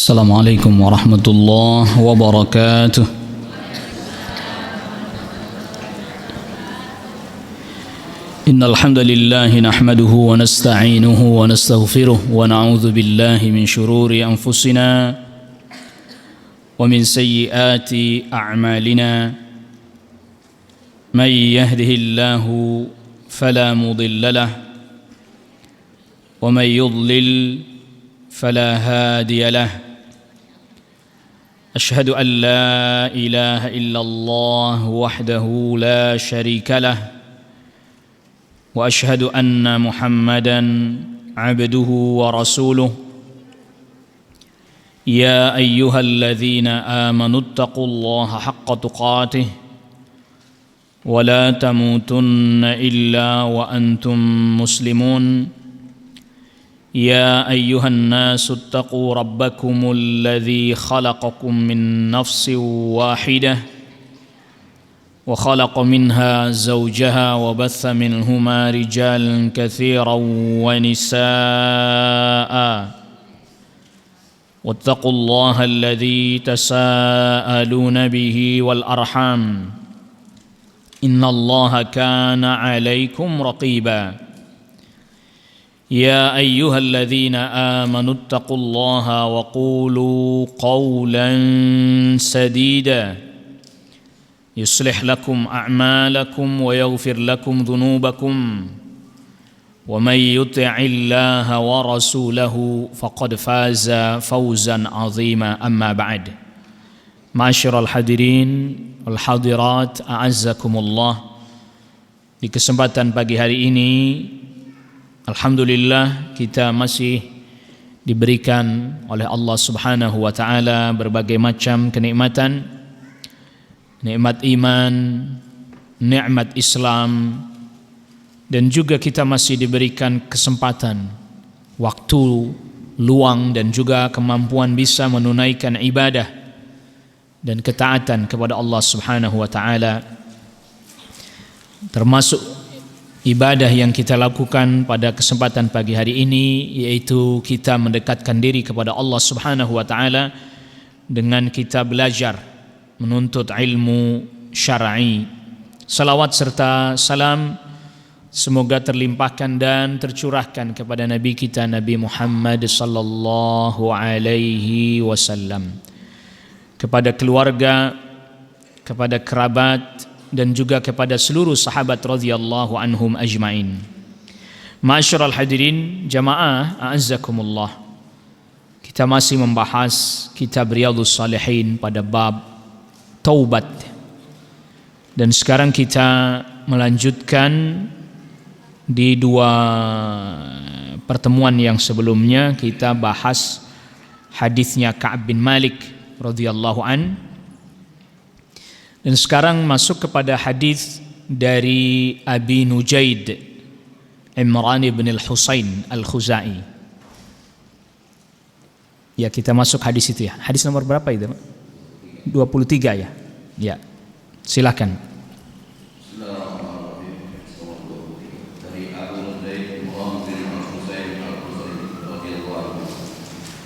السلام عليكم ورحمة الله وبركاته. إن الحمد لله نحمده ونستعينه ونستغفره ونعوذ بالله من شرور أنفسنا ومن سيئات أعمالنا. من يهده الله فلا مضل له ومن يضلل فلا هادي له. أشهد أن لا إله إلا الله وحده لا شريك له وأشهد أن محمدا عبده ورسوله. يا أيها الذين آمنوا اتقوا الله حق تقاته ولا تموتن إلا وأنتم مسلمون. يا أيها الناس اتقوا ربكم الذي خلقكم من نفس واحدة وخلق منها زوجها وبث منهما رجالا كثيرا ونساء واتقوا الله الذي تساءلون به والأرحام إن الله كان عليكم رقيبا. يا أيها الذين آمنوا اتقوا الله وقولوا قولا سديدا يصلح لكم أعمالكم ويغفر لكم ذنوبكم ومن يطع الله ورسوله فقد فاز فوزا عظيما. أما بعد. معاشر الحاضرين والحاضرات أعزكم الله. Di kesempatan pagi hari ini alhamdulillah kita masih diberikan oleh Allah Subhanahu wa taala berbagai macam kenikmatan, nikmat iman, nikmat Islam, dan juga kita masih diberikan kesempatan, waktu luang dan juga kemampuan bisa menunaikan ibadah dan ketaatan kepada Allah Subhanahu wa taala. Termasuk ibadah yang kita lakukan pada kesempatan pagi hari ini yaitu kita mendekatkan diri kepada Allah Subhanahu wa taala dengan kita belajar menuntut ilmu syar'i. Salawat serta salam semoga terlimpahkan dan tercurahkan kepada nabi kita Nabi Muhammad sallallahu alaihi wasallam, kepada keluarga, kepada kerabat, dan juga kepada seluruh sahabat radhiyallahu anhum ajmain. Ma'asyiral hadirin jamaah a'azzakumullah. Kita masih membahas kitab Riyadhus Shalihin pada bab taubat. Dan sekarang kita melanjutkan di dua pertemuan yang sebelumnya kita bahas hadisnya Ka'ab bin Malik radhiyallahu an. Dan sekarang masuk kepada hadis dari Abi Nujaid Imran ibn al-Husain al-Khuzai. Ya, kita masuk hadis itu ya. Hadis nomor berapa itu? 23 ya. Ya. Silakan. Dari Abu Nujaid Imran bin al-Husain al-Khuzai radhiyallahu anhu.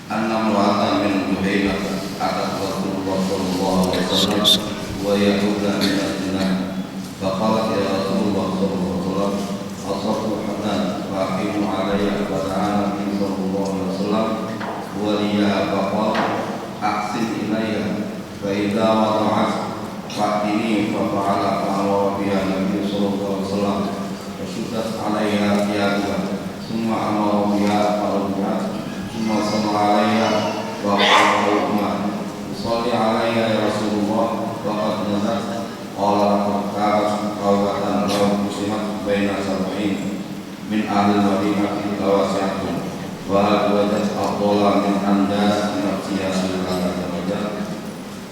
Anna imra'atan min Juhaynah atat Rasulullah sallallahu alaihi wasallam ويعود من الزنا فقالت يا رسول الله صلى الله عليه وسلم أصبت حسنا فأقيم علي فدعا النبي صلى الله عليه وسلم وليها فقال أحسن إلي فإذا وضعت فأتني ففعل فأمر بها النبي صلى الله عليه وسلم فشدت عليها ثيابها ثم أمر بها فرجعت ثم صلى عليها وقال صلي عليها يا رسول الله وقد نزلت قال لقد كانت قوة لو قسمت بين 70 من أهل المدينة لوسعتهم وهل وجدت أفضل من أن جالت نفسها سبحانه وتعالى.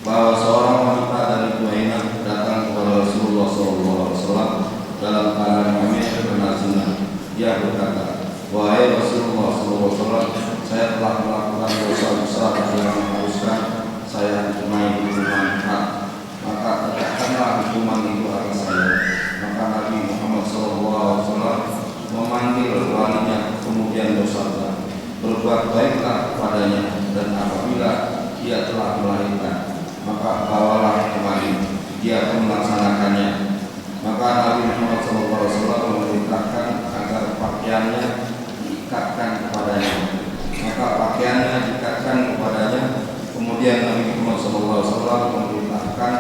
Bahwa seorang wanita dari Juhaynah datang kepada Rasulullah SAW dalam keadaan hamil karena zina. Dia berkata, wahai Rasulullah SAW, saya telah melakukan dosa besar yang mengharuskan saya dikenai hukuman had. Maka tegakkanlah hukuman itu atas saya. Maka Nabi Muhammad SAW memanggil walinya kemudian dosa berbuat baiklah kepadanya dan apabila ia telah melahirkan, maka bawalah kemari, dia akan melaksanakannya. Maka Nabi Muhammad SAW memerintahkan agar pakaiannya diikatkan kepadanya. Maka pakaiannya diikatkan kepadanya. Kemudian Nabi Muhammad SAW memerintahkan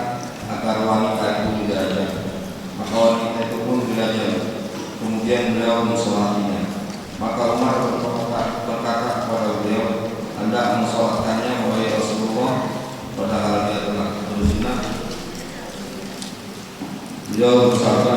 agar wanita itu belajar. Maka wanita itu pun belajar. Kemudian beliau mensolatinya. Maka Umar berkata kepada beliau, Anda mensolatkannya wahai Rasulullah, padahal dia telah berzina. Beliau bersabda,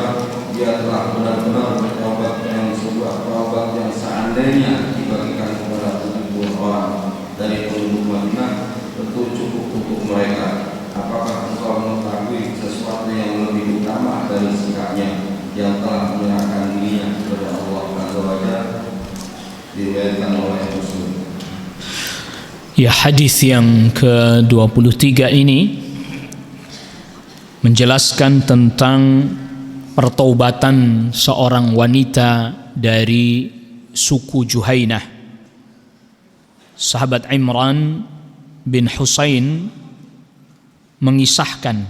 dia telah benar-benar bertaubat dengan sebuah taubat yang seandainya dibagikan kepada 70 orang dari penduduk Madinah, tentu cukup untuk mereka. Apakah engkau mengetahui sesuatu yang lebih utama dari sikapnya yang telah menyerahkan dirinya kepada Allah Azza wa Jalla? Diriwayatkan oleh Muslim. Ya, hadis yang ke-23 ini menjelaskan tentang pertaubatan seorang wanita dari suku Juhainah. Sahabat Imran bin Husain mengisahkan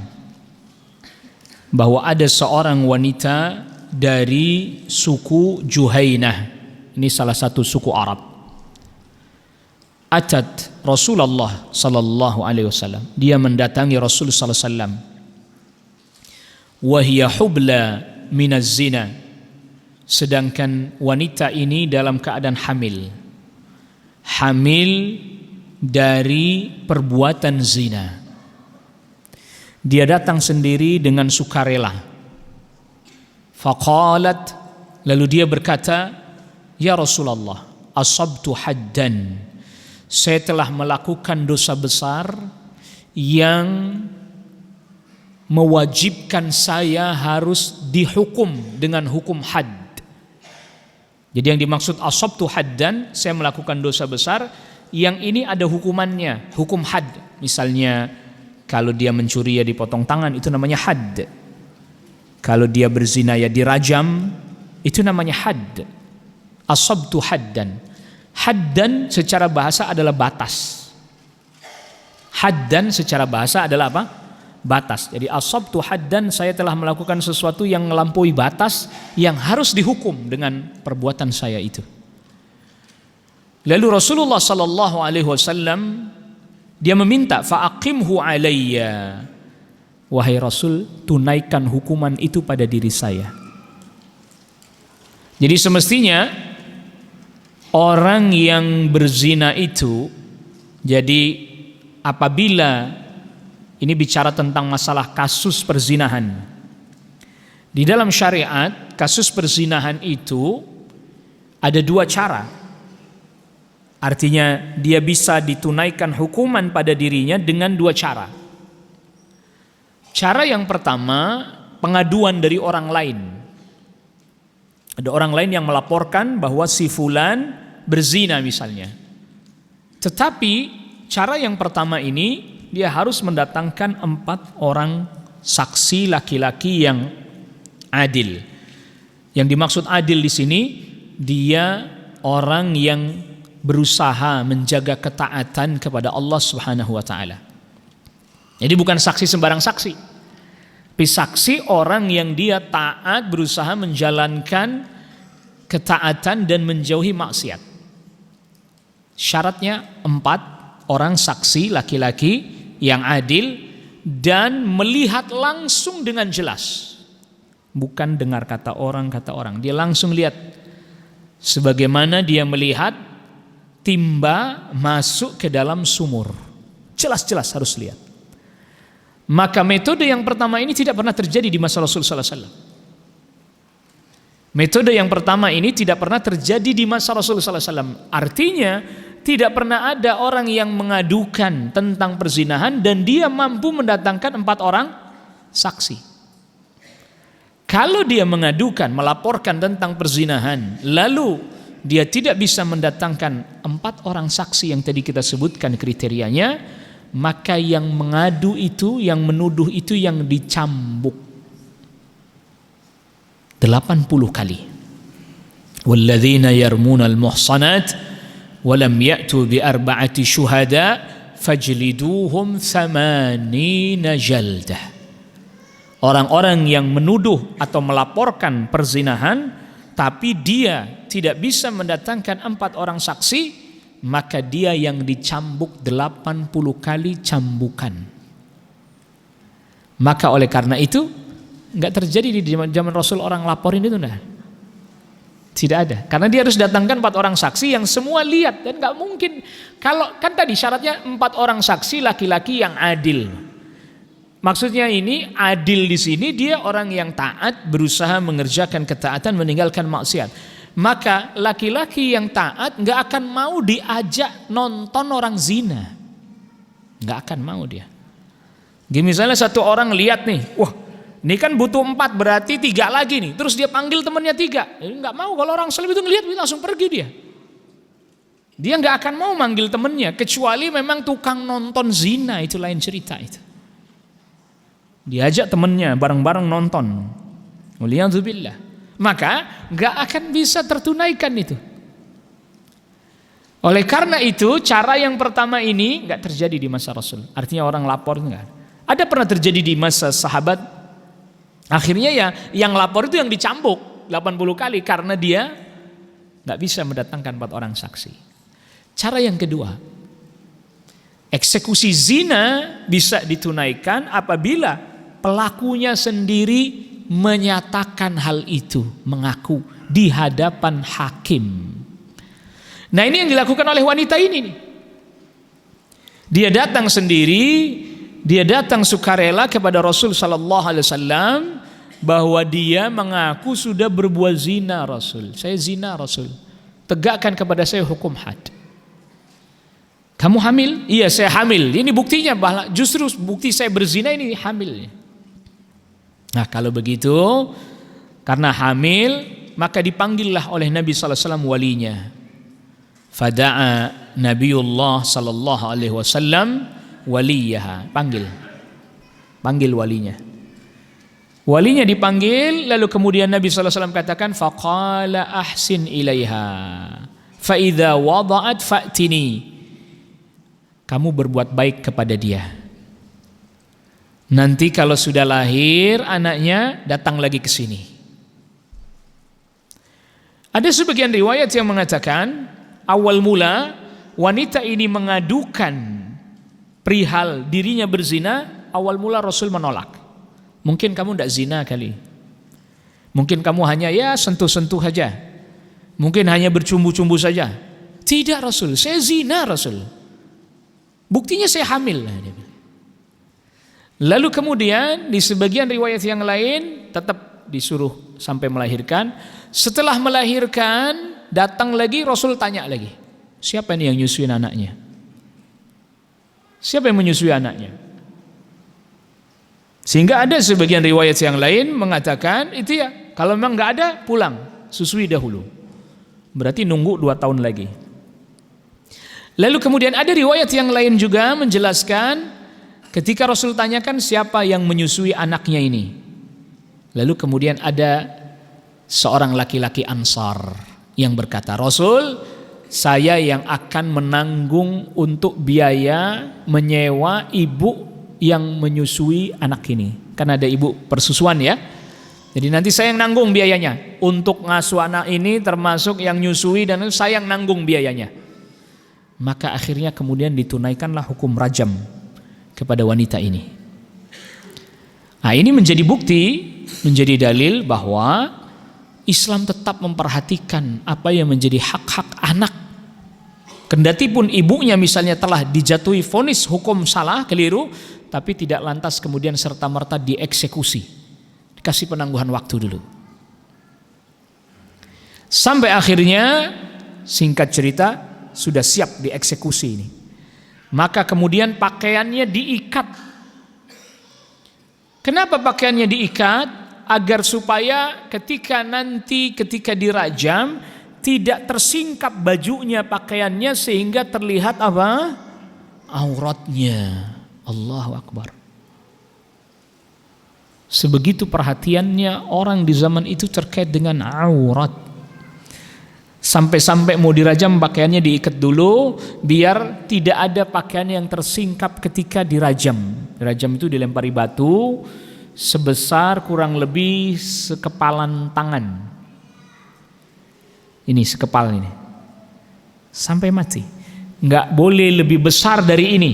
bahwa ada seorang wanita dari suku Juhainah. Ini salah satu suku Arab. Atat Rasulullah sallallahu alaihi wasallam. Dia mendatangi Rasul sallallahu alaihi wasallam. Wa hiya hubla minaz zina. Sedangkan wanita ini dalam keadaan hamil. Hamil dari perbuatan zina. Dia datang sendiri dengan sukarela. Faqalat, lalu dia berkata, Ya Rasulullah, asabtu haddan. Saya telah melakukan dosa besar yang mewajibkan saya harus dihukum dengan hukum had. Jadi yang dimaksud asabtu haddan, saya melakukan dosa besar yang ini ada hukumannya, hukum had. Misalnya kalau dia mencuri ya dipotong tangan, itu namanya had. Kalau dia berzina ya dirajam, itu namanya had. Asabtu haddan. Haddan secara bahasa adalah batas. Haddan secara bahasa adalah apa? Batas. Jadi asabtu haddan, saya telah melakukan sesuatu yang melampaui batas yang harus dihukum dengan perbuatan saya itu. Lalu Rasulullah sallallahu alaihi wasallam dia meminta fa'aqimhu alayya. Wahai Rasul, tunaikan hukuman itu pada diri saya. Jadi semestinya orang yang berzina itu, jadi apabila ini bicara tentang masalah kasus perzinahan, di dalam syariat kasus perzinahan itu ada dua cara. Artinya dia bisa ditunaikan hukuman pada dirinya dengan dua cara. Cara yang pertama, pengaduan dari orang lain. Ada orang lain yang melaporkan bahwa si fulan berzina misalnya. Tetapi cara yang pertama ini dia harus mendatangkan 4 orang saksi laki-laki yang adil. Yang dimaksud adil di sini, dia orang yang berusaha menjaga ketaatan kepada Allah Subhanahu wa taala. Jadi bukan saksi sembarang saksi. Tapi saksi orang yang dia taat, berusaha menjalankan ketaatan dan menjauhi maksiat. Syaratnya 4 orang saksi laki-laki yang adil dan melihat langsung dengan jelas. Bukan dengar kata orang. Dia langsung lihat. Sebagaimana dia melihat timba masuk ke dalam sumur. Jelas-jelas harus lihat. Maka metode yang pertama ini tidak pernah terjadi di masa Rasul sallallahu alaihi wasallam. Metode yang pertama ini tidak pernah terjadi di masa Rasul sallallahu alaihi wasallam. Artinya tidak pernah ada orang yang mengadukan tentang perzinahan dan dia mampu mendatangkan 4 orang saksi. Kalau dia mengadukan, melaporkan tentang perzinahan, lalu dia tidak bisa mendatangkan 4 orang saksi yang tadi kita sebutkan kriterianya, maka yang mengadu itu, yang menuduh itu yang dicambuk 80 kali. Walladzina yarmunal muhsanat walam ya'tu bi arba'ati syuhada fajliduhum 80 jaldah. Orang-orang yang menuduh atau melaporkan perzinahan tapi dia tidak bisa mendatangkan 4 orang saksi, maka dia yang dicambuk 80 kali cambukan. Maka oleh karena itu enggak terjadi di zaman Rasul orang laporin itu, nah. Tidak ada, karena dia harus datangkan 4 orang saksi yang semua lihat, dan nggak mungkin kalau kan tadi syaratnya 4 orang saksi laki-laki yang adil. Maksudnya ini adil di sini dia orang yang taat, berusaha mengerjakan ketaatan, meninggalkan maksiat. Maka laki-laki yang taat nggak akan mau diajak nonton orang zina, nggak akan mau dia. Gini, misalnya satu orang lihat nih, wah, ini kan butuh 4 berarti 3 lagi nih. Terus dia panggil temannya 3. Enggak mau, kalau orang Islam itu ngelihat langsung pergi dia. Dia enggak akan mau manggil temannya kecuali memang tukang nonton zina, itu lain cerita itu. Diajak temannya bareng-bareng nonton. Waliyadzubillah. Maka enggak akan bisa tertunaikan itu. Oleh karena itu cara yang pertama ini enggak terjadi di masa Rasul. Artinya orang lapor enggak. Ada pernah terjadi di masa sahabat. Akhirnya ya yang lapor itu yang dicambuk 80 kali karena dia nggak bisa mendatangkan 4 orang saksi. Cara yang kedua, eksekusi zina bisa ditunaikan apabila pelakunya sendiri menyatakan hal itu, mengaku di hadapan hakim. Nah, ini yang dilakukan oleh wanita ini nih. Dia datang sendiri, dia datang sukarela kepada Rasul sallallahu alaihi wasallam bahwa dia mengaku sudah berbuat zina. Rasul, saya zina Rasul. Tegakkan kepada saya hukum had. Kamu hamil? Iya, saya hamil. Ini buktinya, bahwa justru bukti saya berzina ini hamilnya. Nah, kalau begitu karena hamil maka dipanggillah oleh Nabi sallallahu alaihi wasallam walinya. Fada'a Nabiullah sallallahu alaihi wasallam waliyaha, panggil walinya. Walinya dipanggil, lalu kemudian Nabi sallallahu alaihi wasallam katakan faqala ahsin ilaiha fa idza wada'at fa'tini. Kamu berbuat baik kepada dia. Nanti kalau sudah lahir anaknya, datang lagi ke sini. Ada sebagian riwayat yang mengatakan awal mula wanita ini mengadukan perihal dirinya berzina, awal mula Rasul menolak. Mungkin kamu tidak zina kali. Mungkin kamu hanya ya sentuh-sentuh saja. Mungkin hanya bercumbu-cumbu saja. Tidak Rasul, saya zina Rasul. Buktinya saya hamil. Lalu kemudian di sebagian riwayat yang lain tetap disuruh sampai melahirkan. Setelah melahirkan datang lagi Rasul tanya lagi, siapa ini yang nyusuin anaknya? Siapa yang menyusui anaknya? Sehingga ada sebagian riwayat yang lain mengatakan itu ya, kalau memang nggak ada pulang, susui dahulu. Berarti nunggu 2 tahun lagi. Lalu kemudian ada riwayat yang lain juga menjelaskan ketika Rasul tanyakan siapa yang menyusui anaknya ini. Lalu kemudian ada seorang laki-laki Ansar yang berkata, Rasul, saya yang akan menanggung untuk biaya menyewa ibu yang menyusui anak ini. Kan ada ibu persusuan ya. Jadi nanti saya yang nanggung biayanya. Untuk ngasuh anak ini termasuk yang nyusui dan saya yang nanggung biayanya. Maka akhirnya kemudian ditunaikanlah hukum rajam kepada wanita ini. Nah, ini menjadi bukti, menjadi dalil bahwa Islam tetap memperhatikan apa yang menjadi hak-hak anak. Kendati pun ibunya misalnya telah dijatuhi vonis hukum salah, keliru, tapi tidak lantas kemudian serta-merta dieksekusi. Dikasih penangguhan waktu dulu. Sampai akhirnya singkat cerita sudah siap dieksekusi ini. Maka kemudian pakaiannya diikat. Kenapa pakaiannya diikat? Agar supaya ketika dirajam tidak tersingkap bajunya, pakaiannya, sehingga terlihat apa? Auratnya. Allahu Akbar. Sebegitu perhatiannya orang di zaman itu terkait dengan aurat. Sampai-sampai mau dirajam pakaiannya diikat dulu biar tidak ada pakaian yang tersingkap ketika dirajam. Dirajam itu dilempari batu sebesar kurang lebih sekepalan tangan. Ini sekepal ini. Sampai mati. Nggak boleh lebih besar dari ini.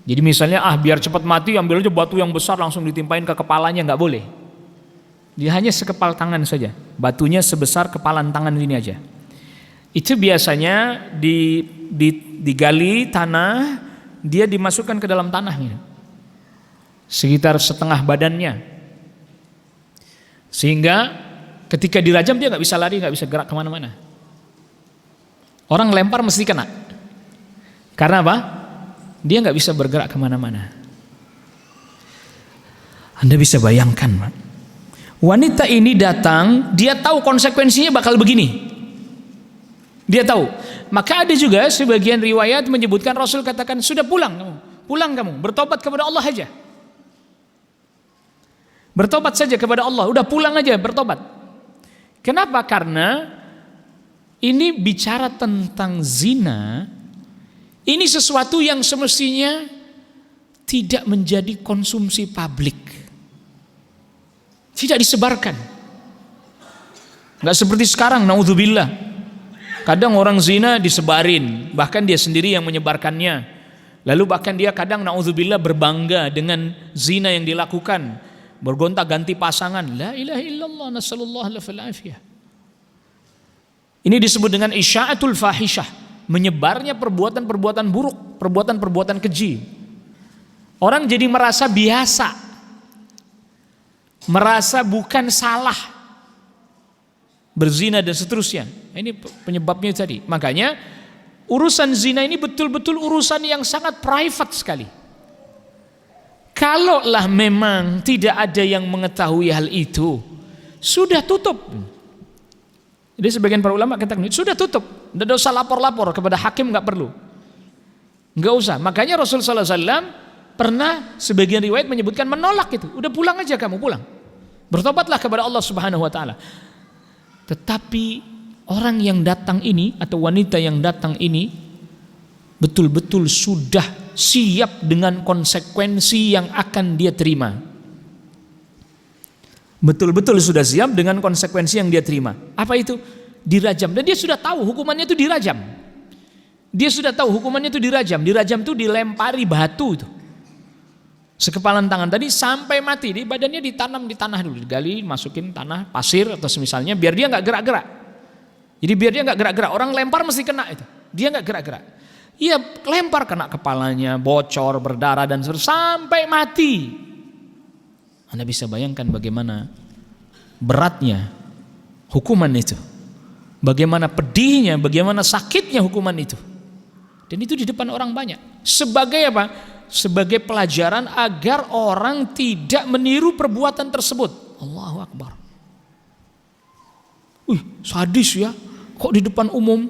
Jadi misalnya biar cepat mati ambil aja batu yang besar langsung ditimpain ke kepalanya, nggak boleh. Dia hanya sekepal tangan saja, batunya sebesar kepalan tangan ini aja. Itu biasanya digali tanah, dia dimasukkan ke dalam tanah gitu. Sekitar setengah badannya, sehingga ketika dirajam dia nggak bisa lari, nggak bisa gerak kemana-mana. Orang lempar mesti kena, karena apa? Dia nggak bisa bergerak kemana-mana. Anda bisa bayangkan, Pak. Wanita ini datang, dia tahu konsekuensinya bakal begini. Dia tahu. Maka ada juga sebagian riwayat menyebutkan Rasul katakan, sudah pulang kamu, bertobat kepada Allah aja. Bertobat saja kepada Allah, udah pulang aja bertobat. Kenapa? Karena ini bicara tentang zina. Ini sesuatu yang semestinya tidak menjadi konsumsi publik. Tidak disebarkan. Nggak seperti sekarang, naudzubillah. Kadang orang zina disebarin, bahkan dia sendiri yang menyebarkannya. Lalu bahkan dia kadang naudzubillah berbangga dengan zina yang dilakukan, bergonta-ganti pasangan. La ilaha illallah, nasallallahu alaihi afiyah. Ini disebut dengan isya'atul fahishah, menyebarnya perbuatan-perbuatan buruk, perbuatan-perbuatan keji. Orang jadi merasa biasa, merasa bukan salah berzina dan seterusnya. Ini penyebabnya tadi. Makanya urusan zina ini betul-betul urusan yang sangat private sekali. Kalaulah memang tidak ada yang mengetahui hal itu, sudah tutup. Jadi sebagian para ulama katakan sudah tutup, tidak usah lapor-lapor kepada hakim, nggak perlu, nggak usah. Makanya Rasulullah SAW pernah sebagian riwayat menyebutkan menolak itu. Udah pulang aja kamu, pulang. Bertobatlah kepada Allah Subhanahu wa taala. Tetapi orang yang datang ini atau wanita yang datang ini betul-betul sudah siap dengan konsekuensi yang akan dia terima. Betul-betul sudah siap dengan konsekuensi yang dia terima. Apa itu? Dirajam. Dan dia sudah tahu hukumannya itu dirajam. Dia sudah tahu hukumannya itu dirajam. Dirajam itu dilempari batu itu. Sekepalan tangan tadi sampai mati. Di badannya ditanam di tanah dulu, digali, masukin tanah, pasir atau semisalnya, biar dia nggak gerak-gerak. Jadi biar dia nggak gerak-gerak. Orang lempar mesti kena itu. Dia nggak gerak-gerak. Iya, lempar kena kepalanya, bocor, berdarah dan sampai mati. Anda bisa bayangkan bagaimana beratnya hukuman itu, bagaimana pedihnya, bagaimana sakitnya hukuman itu. Dan itu di depan orang banyak. Sebagai apa? Sebagai pelajaran agar orang tidak meniru perbuatan tersebut. Allahu Akbar. Sadis ya, kok di depan umum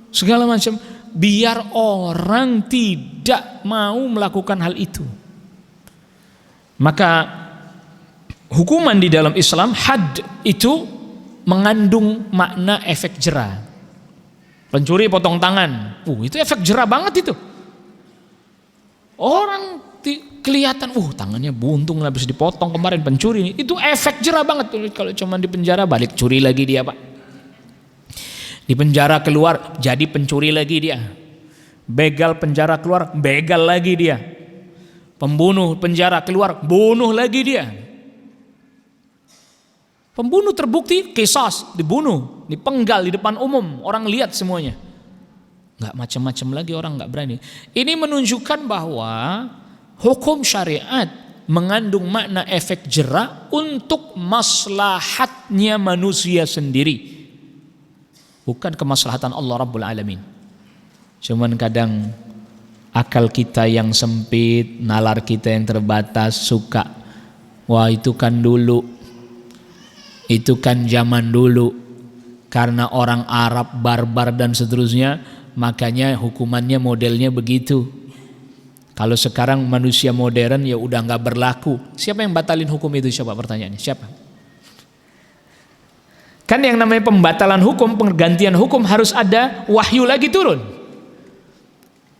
segala macam, biar orang tidak mau melakukan hal itu. Maka hukuman di dalam Islam, had itu mengandung makna efek jera. Pencuri potong tangan, itu efek jera banget itu. Orang kelihatan, tangannya buntung habis dipotong kemarin pencuri ini. Itu efek jera banget. Kalau cuma di penjara balik curi lagi dia, Pak. Di penjara keluar jadi pencuri lagi dia. Begal penjara keluar, begal lagi dia. Pembunuh penjara keluar, bunuh lagi dia. Pembunuh terbukti, qisas, dibunuh, dipenggal di depan umum, orang lihat semuanya. Nggak macam-macam lagi, orang nggak berani. Ini menunjukkan bahwa hukum syariat mengandung makna efek jera untuk maslahatnya manusia sendiri, bukan kemaslahatan Allah Rabbul Alamin. Cuman kadang akal kita yang sempit, nalar kita yang terbatas suka, itu kan dulu, itu kan zaman dulu, karena orang Arab barbar dan seterusnya, makanya hukumannya modelnya begitu. Kalau sekarang manusia modern ya udah nggak berlaku. Siapa yang batalin hukum itu? Siapa pertanyaannya? Siapa? Kan yang namanya pembatalan hukum, penggantian hukum harus ada wahyu lagi turun.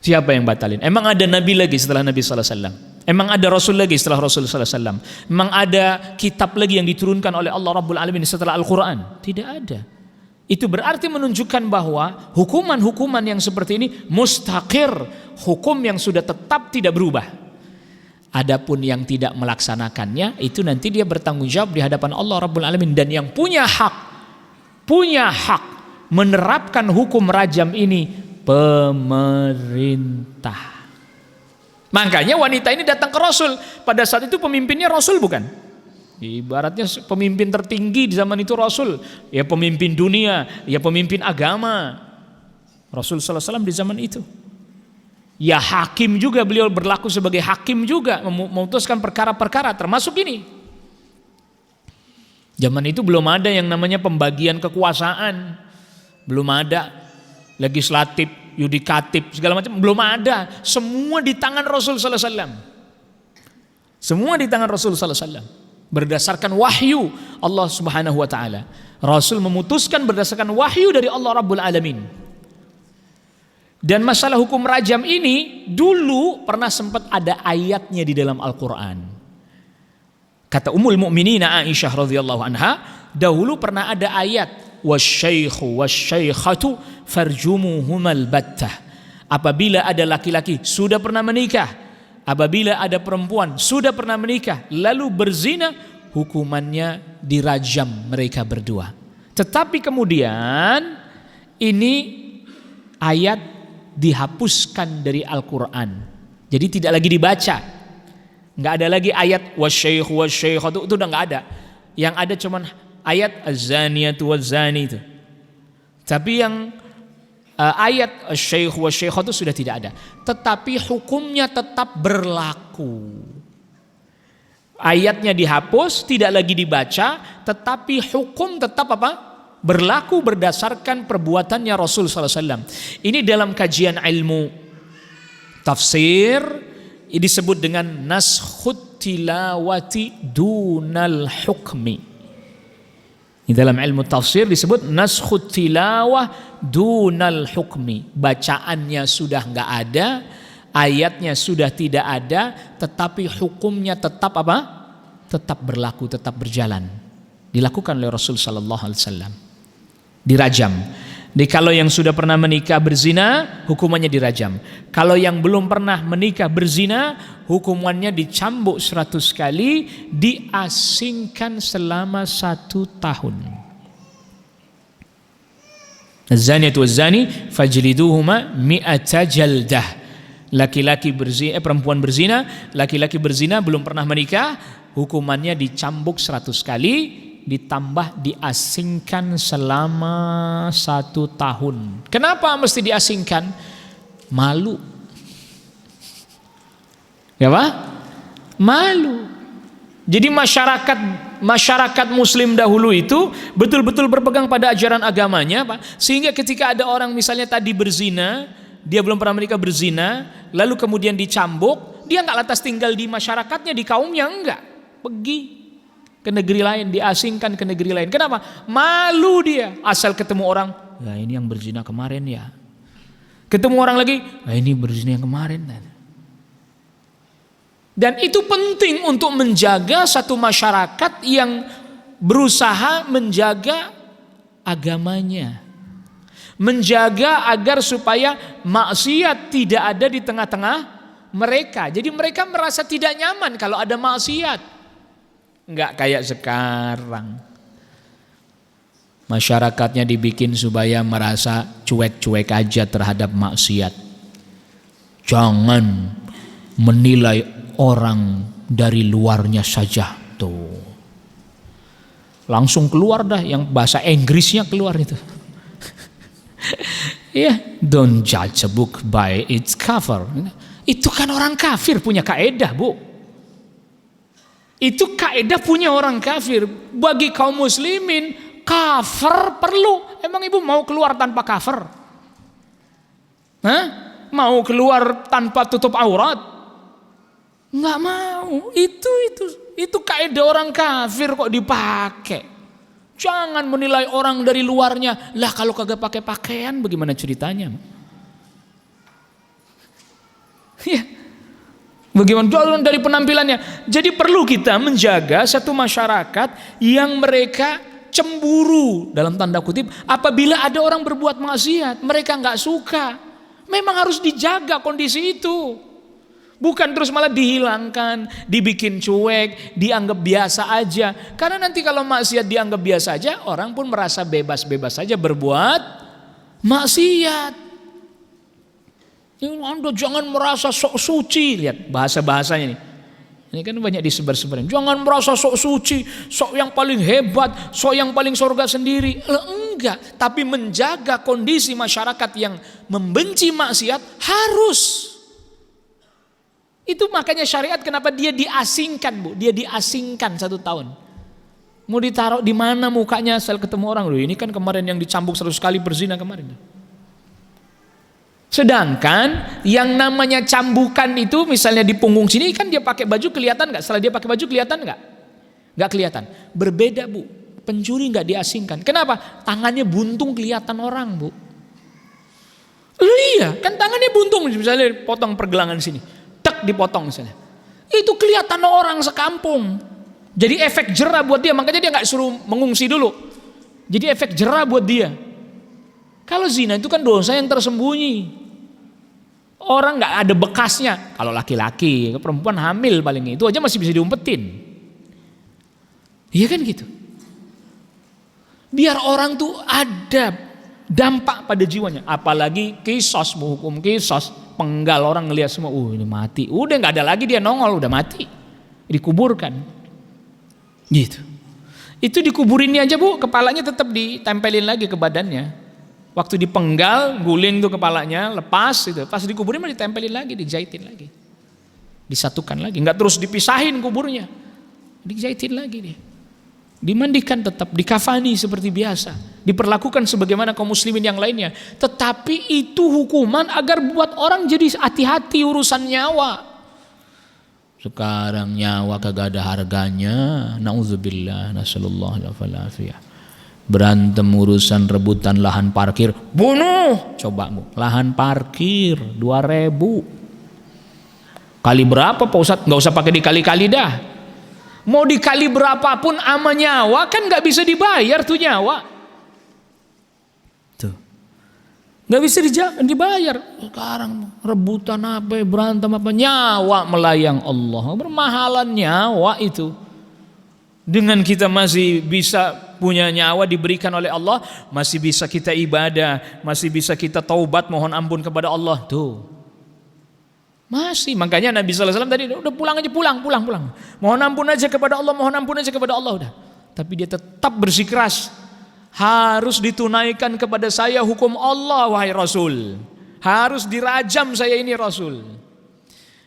Siapa yang batalin? Emang ada nabi lagi setelah Nabi sallallahu alaihi wasallam? Emang ada rasul lagi setelah Rasul sallallahu alaihi wasallam? Emang ada kitab lagi yang diturunkan oleh Allah Rabbul Alamin setelah Al-Qur'an? Tidak ada. Itu berarti menunjukkan bahwa hukuman-hukuman yang seperti ini mustaqir, hukum yang sudah tetap tidak berubah. Adapun yang tidak melaksanakannya, itu nanti dia bertanggung jawab di hadapan Allah Rabbul Alamin. Dan yang punya hak menerapkan hukum rajam ini pemerintah. Makanya wanita ini datang ke Rasul. Pada saat itu pemimpinnya Rasul bukan? Ibaratnya pemimpin tertinggi di zaman itu Rasul. Ya pemimpin dunia, ya pemimpin agama. Rasul sallallahu alaihi wasallam di zaman itu. Ya hakim juga, beliau berlaku sebagai hakim juga, memutuskan perkara-perkara termasuk ini. Zaman itu belum ada yang namanya pembagian kekuasaan. Belum ada legislatif, yudikatif, segala macam, belum ada. Semua di tangan Rasul sallallahu alaihi wasallam. Semua di tangan Rasul sallallahu alaihi wasallam. Berdasarkan wahyu Allah Subhanahu wa taala. Rasul memutuskan berdasarkan wahyu dari Allah Rabbul Alamin. Dan masalah hukum rajam ini dulu pernah sempat ada ayatnya di dalam Al-Qur'an. Kata Ummul Mukminin Aisyah radhiyallahu anha, dahulu pernah ada ayat wasyaikhu wasyaikhatu farjumuhumal battah. Apabila ada laki-laki sudah pernah menikah, apabila ada perempuan sudah pernah menikah lalu berzina, hukumannya dirajam mereka berdua. Tetapi kemudian ini ayat dihapuskan dari Al-Quran, jadi tidak lagi dibaca. Nggak ada lagi ayat wasyaikhu wasyaikhatu, itu udah nggak ada. Yang ada cuman ayat az-zaniyatu waz-zani itu. Tapi yang ayat asy-syaikh wasy-syaikhatu sudah tidak ada. Tetapi hukumnya tetap berlaku. Ayatnya dihapus, tidak lagi dibaca, tetapi hukum tetap apa? Berlaku berdasarkan perbuatannya Rasul sallallahu alaihi wasallam. Ini dalam kajian ilmu tafsir ini disebut dengan naskhut tilawati dunal hukmi. Di dalam ilmu tafsir disebut naskhut tilawah dunal hukmi. Bacaannya sudah enggak ada, ayatnya sudah tidak ada, tetapi hukumnya tetap apa? Tetap berlaku, tetap berjalan. Dilakukan oleh Rasul sallallahu alaihi wasallam. Dirajam. Jadi kalau yang sudah pernah menikah berzina, hukumannya dirajam. Kalau yang belum pernah menikah berzina, hukumannya dicambuk 100 kali, diasingkan selama 1 tahun. Az-zaniyatu waz-zani fajliduhuma mi'ata jaldah. Laki-laki berzina, perempuan berzina, laki-laki berzina belum pernah menikah, hukumannya dicambuk 100 kali, ditambah diasingkan selama 1 tahun. Kenapa mesti diasingkan? Malu. Ya Pak? Malu. Jadi masyarakat muslim dahulu itu betul-betul berpegang pada ajaran agamanya, Pak. Sehingga ketika ada orang misalnya tadi berzina, dia belum pernah menikah berzina, lalu kemudian dicambuk, dia enggak lantas tinggal di masyarakatnya, di kaumnya, enggak. Pergi ke negeri lain, diasingkan ke negeri lain. Kenapa? Malu dia. Asal ketemu orang, ya ini yang berzina kemarin ya. Ketemu orang lagi, ya ini berzina yang kemarin. Dan itu penting untuk menjaga satu masyarakat yang berusaha menjaga agamanya. Menjaga agar supaya maksiat tidak ada di tengah-tengah mereka. Jadi mereka merasa tidak nyaman kalau ada maksiat. Enggak kayak sekarang. Masyarakatnya dibikin supaya merasa cuek-cuek aja terhadap maksiat. Jangan menilai orang dari luarnya saja tuh. Langsung keluar dah yang bahasa Inggrisnya keluar itu. Don't judge a book by its cover. Itu kan orang kafir punya kaedah, Bu. Itu kaedah punya orang kafir. Bagi kaum muslimin, cover perlu. Emang ibu mau keluar tanpa cover? Hah? Mau keluar tanpa tutup aurat? Nggak mau. Itu kaedah orang kafir kok dipakai. Jangan menilai orang dari luarnya. Lah kalau kagak pakai pakaian bagaimana ceritanya? Ya. Bagaimana jalan dari penampilannya? Jadi perlu kita menjaga satu masyarakat yang mereka cemburu dalam tanda kutip apabila ada orang berbuat maksiat, mereka nggak suka. Memang harus dijaga kondisi itu. Bukan terus malah dihilangkan, dibikin cuek, dianggap biasa aja. Karena nanti kalau maksiat dianggap biasa aja, orang pun merasa bebas-bebas saja berbuat maksiat. Anda jangan merasa sok suci. Lihat bahasa-bahasanya nih. Ini kan banyak disebar-sebarin. Jangan merasa sok suci, sok yang paling hebat, sok yang paling surga sendiri. Enggak, tapi menjaga kondisi masyarakat yang membenci maksiat harus. Itu makanya syariat kenapa dia diasingkan, Bu. Dia diasingkan 1 tahun. Mau ditaruh di mana mukanya asal ketemu orang. Loh, ini kan kemarin yang dicambuk 100 kali berzina kemarin. Sedangkan yang namanya cambukan itu misalnya di punggung sini kan dia pakai baju kelihatan nggak? Setelah dia pakai baju kelihatan nggak? Nggak kelihatan. Berbeda, Bu. Pencuri nggak diasingkan. Kenapa? Tangannya buntung kelihatan orang, Bu. Iya, kan tangannya buntung. Misalnya potong pergelangan sini, tek dipotong misalnya. Itu kelihatan orang sekampung. Jadi efek jerah buat dia. Makanya dia nggak suruh mengungsi dulu. Jadi efek jerah buat dia. Kalau zina itu kan dosa yang tersembunyi. Orang nggak ada bekasnya. Kalau laki-laki, perempuan hamil paling itu aja masih bisa diumpetin. Iya kan gitu. Biar orang tuh ada dampak pada jiwanya. Apalagi kisos, hukum kisos, penggal orang ngelihat semua. Ini mati. Udah nggak ada lagi dia nongol, udah mati, dikuburkan. Gitu. Itu dikuburinnya aja, Bu, kepalanya tetap ditempelin lagi ke badannya. Waktu dipenggal, guling tuh kepalanya, lepas itu. Pas dikuburin malah ditempelin lagi, dijahitin lagi. Disatukan lagi, enggak terus dipisahin kuburnya. Dijahitin lagi dia. Dimandikan tetap, dikafani seperti biasa. Diperlakukan sebagaimana kaum muslimin yang lainnya. Tetapi itu hukuman agar buat orang jadi hati-hati urusan nyawa. Sekarang nyawa kagak ada harganya. Nauzubillah, nasallallahu alaihi wasallam. Berantem urusan rebutan lahan parkir, bunuh. Coba, Bu, lahan parkir 2.000 kali berapa Pak Ustadz? Nggak usah pakai dikali-kali dah. Mau dikali berapapun ama nyawa kan nggak bisa dibayar tuh nyawa. Tuh, nggak bisa dibayar. Sekarang rebutan apa, berantem apa, nyawa melayang Allah, bermahalan nyawa itu. Dengan kita masih bisa punya nyawa diberikan oleh Allah, masih bisa kita ibadah, masih bisa kita taubat mohon ampun kepada Allah. Tuh masih, makanya Nabi SAW tadi udah pulang aja, pulang. Mohon ampun aja kepada Allah, mohon ampun aja kepada Allah udah. Tapi dia tetap bersikeras, harus ditunaikan kepada saya hukum Allah wahai Rasul, harus dirajam saya ini Rasul.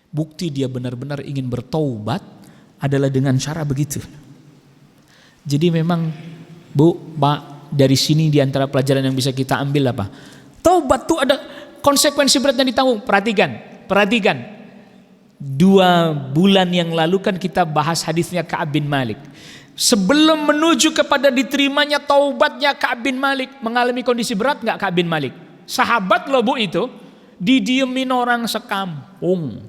Bukti dia benar-benar ingin bertaubat adalah dengan cara begitu. Jadi memang, Bu, Pak, dari sini diantara pelajaran yang bisa kita ambil apa? Taubat tuh ada konsekuensi berat yang ditanggung. Perhatikan. 2 bulan yang lalu kan kita bahas hadisnya Ka'ab bin Malik. Sebelum menuju kepada diterimanya taubatnya Ka'ab bin Malik, mengalami kondisi berat nggak Ka'ab bin Malik? Sahabat loh, Bu, itu didiemin orang sekampung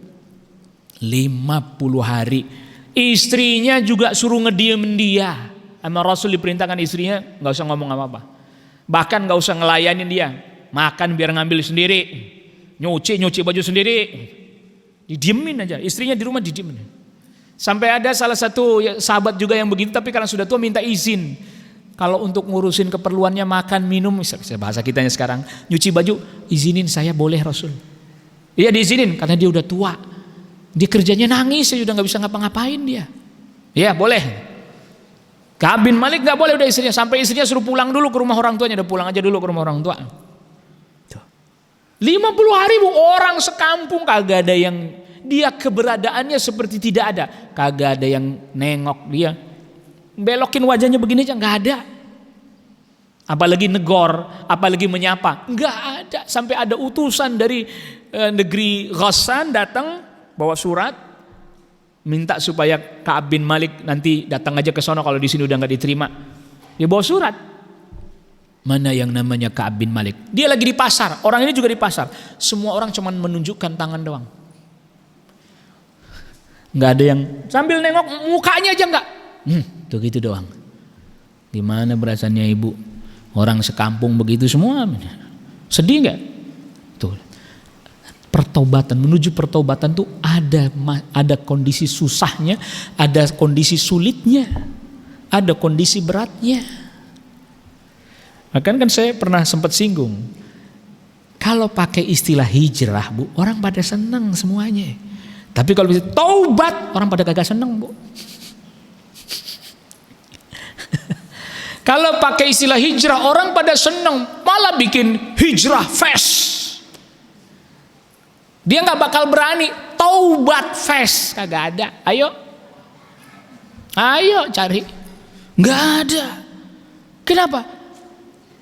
50 hari. Istrinya juga suruh ngediemin dia. Sama Rasul diperintahkan istrinya nggak usah ngomong apa-apa, bahkan nggak usah ngelayanin dia, makan biar ngambil sendiri, nyuci baju sendiri, didiemin aja. Istrinya di rumah didiemin. Sampai ada salah satu sahabat juga yang begitu, tapi karena sudah tua minta izin kalau untuk ngurusin keperluannya makan minum, misalnya bahasa kitanya sekarang, nyuci baju, izinin saya boleh Rasul? Iya diizinin, karena dia udah tua, dia kerjanya nangis, saya udah nggak bisa ngapa-ngapain dia. Iya boleh. Ka'ab bin Malik gak boleh udah istrinya, sampai istrinya suruh pulang dulu ke rumah orang tuanya. Udah pulang aja dulu ke rumah orang tua. 50 hari, Bu, orang sekampung kagak ada yang, dia keberadaannya seperti tidak ada. Kagak ada yang nengok dia, belokin wajahnya begini aja gak ada. Apalagi negor, apalagi menyapa, gak ada. Sampai ada utusan dari negeri Ghassan datang bawa surat minta supaya Ka'ab bin Malik nanti datang aja ke sono kalau di sini udah nggak diterima. Dia bawa surat. Mana yang namanya Ka'ab bin Malik. Dia lagi di pasar. Orang ini juga di pasar. Semua orang cuma menunjukkan tangan doang. Nggak ada yang sambil nengok mukanya aja nggak. Tuh gitu doang. Gimana perasaannya ibu? Orang sekampung begitu semua. Sedih nggak? Tuh. Pertobatan, menuju pertobatan tuh ada kondisi susahnya, ada kondisi sulitnya, ada kondisi beratnya. Bahkan kan saya pernah sempat singgung, kalau pakai istilah hijrah bu, orang pada senang semuanya. Tapi kalau bisa taubat, orang pada kagak senang bu. Kalau pakai istilah hijrah, orang pada senang, malah bikin hijrah fest. Dia nggak bakal berani taubat fest, kagak ada. Ayo cari, nggak ada. Kenapa?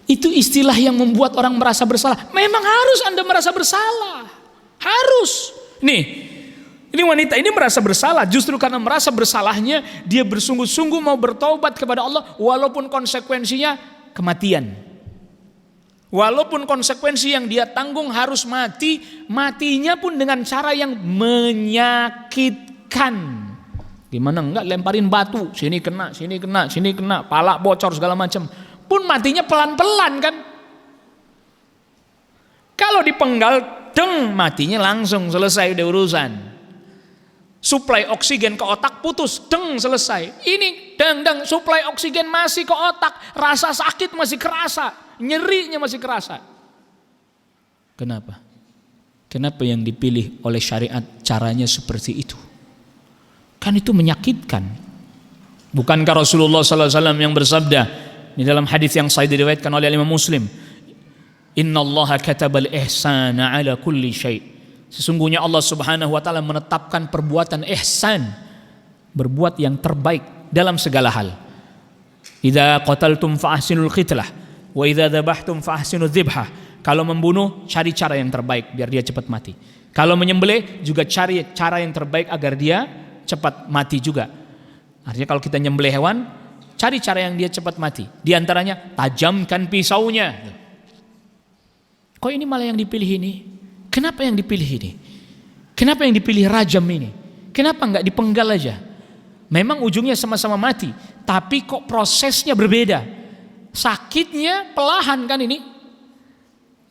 Itu istilah yang membuat orang merasa bersalah. Memang harus Anda merasa bersalah, harus. Ini wanita ini merasa bersalah. Justru karena merasa bersalahnya, dia bersungguh-sungguh mau bertaubat kepada Allah, walaupun konsekuensinya kematian. Walaupun konsekuensi yang dia tanggung harus mati, matinya pun dengan cara yang menyakitkan. Gimana enggak lemparin batu, sini kena, pala bocor segala macam. Pun matinya pelan-pelan kan. Kalau dipenggal, matinya langsung selesai udah urusan. Suplai oksigen ke otak putus, selesai. Ini suplai oksigen masih ke otak, rasa sakit masih kerasa, nyerinya masih kerasa. Kenapa? Kenapa yang dipilih oleh syariat caranya seperti itu? Kan itu menyakitkan. Bukankah Rasulullah SAW yang bersabda di dalam hadis yang sahih diriwayatkan oleh Imam Muslim, Innallaha katabal ihsana ala kulli syai'. Sesungguhnya Allah Subhanahu wa taala menetapkan perbuatan ihsan, berbuat yang terbaik dalam segala hal. Idza qataltum fa ahsinul qitlah wa idza dzabhtum fa ahsinudz dzibhah. Kalau membunuh, cari cara yang terbaik biar dia cepat mati. Kalau menyembelih, juga cari cara yang terbaik agar dia cepat mati juga. Artinya kalau kita nyembelih hewan, cari cara yang dia cepat mati. Di antaranya tajamkan pisaunya. Kok ini malah yang dipilih ini? Kenapa yang dipilih ini? Kenapa yang dipilih rajam ini? Kenapa enggak dipenggal aja? Memang ujungnya sama-sama mati, tapi kok prosesnya berbeda. Sakitnya perlahan kan ini?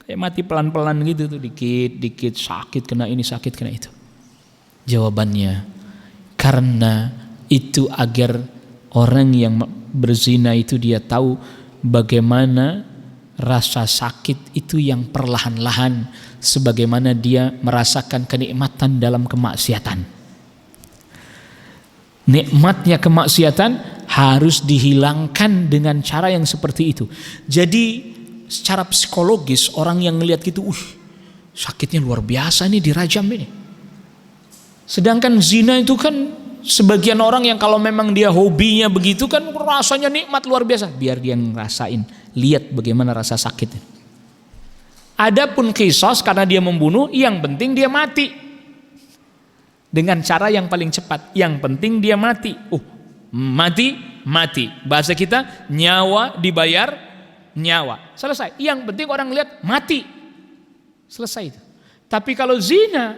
Kayak mati pelan-pelan gitu tuh, dikit-dikit sakit kena ini, sakit kena itu. Jawabannya, karena itu agar orang yang berzina itu dia tahu bagaimana rasa sakit itu yang perlahan-lahan, sebagaimana dia merasakan kenikmatan dalam kemaksiatan. Nikmatnya kemaksiatan harus dihilangkan dengan cara yang seperti itu. Jadi secara psikologis orang yang ngelihat gitu, sakitnya luar biasa nih dirajam ini. Sedangkan zina itu kan sebagian orang yang kalau memang dia hobinya begitu kan rasanya nikmat luar biasa. Biar dia ngerasain, lihat bagaimana rasa sakitnya. Adapun qisas karena dia membunuh, yang penting dia mati. Dengan cara yang paling cepat, yang penting dia mati. Mati. Bahasa kita nyawa dibayar nyawa. Selesai. Yang penting orang lihat mati. Selesai itu. Tapi kalau zina,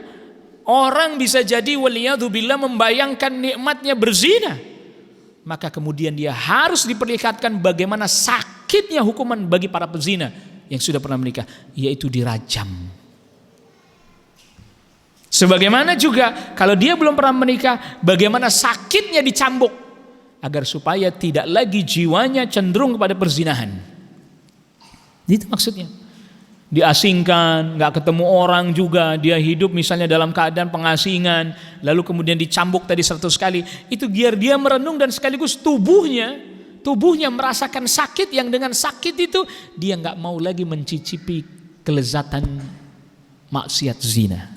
orang bisa jadi waliyadzubillah membayangkan nikmatnya berzina. Maka kemudian dia harus diperlihatkan bagaimana sakitnya hukuman bagi para pezina yang sudah pernah menikah, yaitu dirajam. Sebagaimana juga kalau dia belum pernah menikah, bagaimana sakitnya dicambuk agar supaya tidak lagi jiwanya cenderung kepada perzinahan. Itu maksudnya. Diasingkan, gak ketemu orang juga, dia hidup misalnya dalam keadaan pengasingan, lalu kemudian dicambuk tadi 100 kali, itu biar dia merenung dan sekaligus tubuhnya merasakan sakit, yang dengan sakit itu dia gak mau lagi mencicipi kelezatan maksiat zina.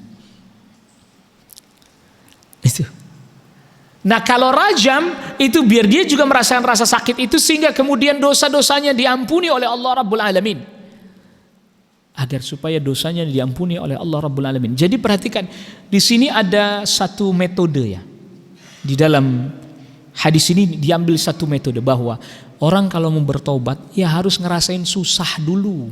Itu. Nah kalau rajam itu biar dia juga merasakan rasa sakit itu, sehingga kemudian dosa-dosanya diampuni oleh Allah Rabbul Alamin. Agar supaya dosanya diampuni oleh Allah Rabbul Alamin. Jadi perhatikan, di sini ada satu metode ya. Di dalam hadis ini diambil satu metode bahwa Orang kalau mau bertobat ya harus ngerasain susah dulu,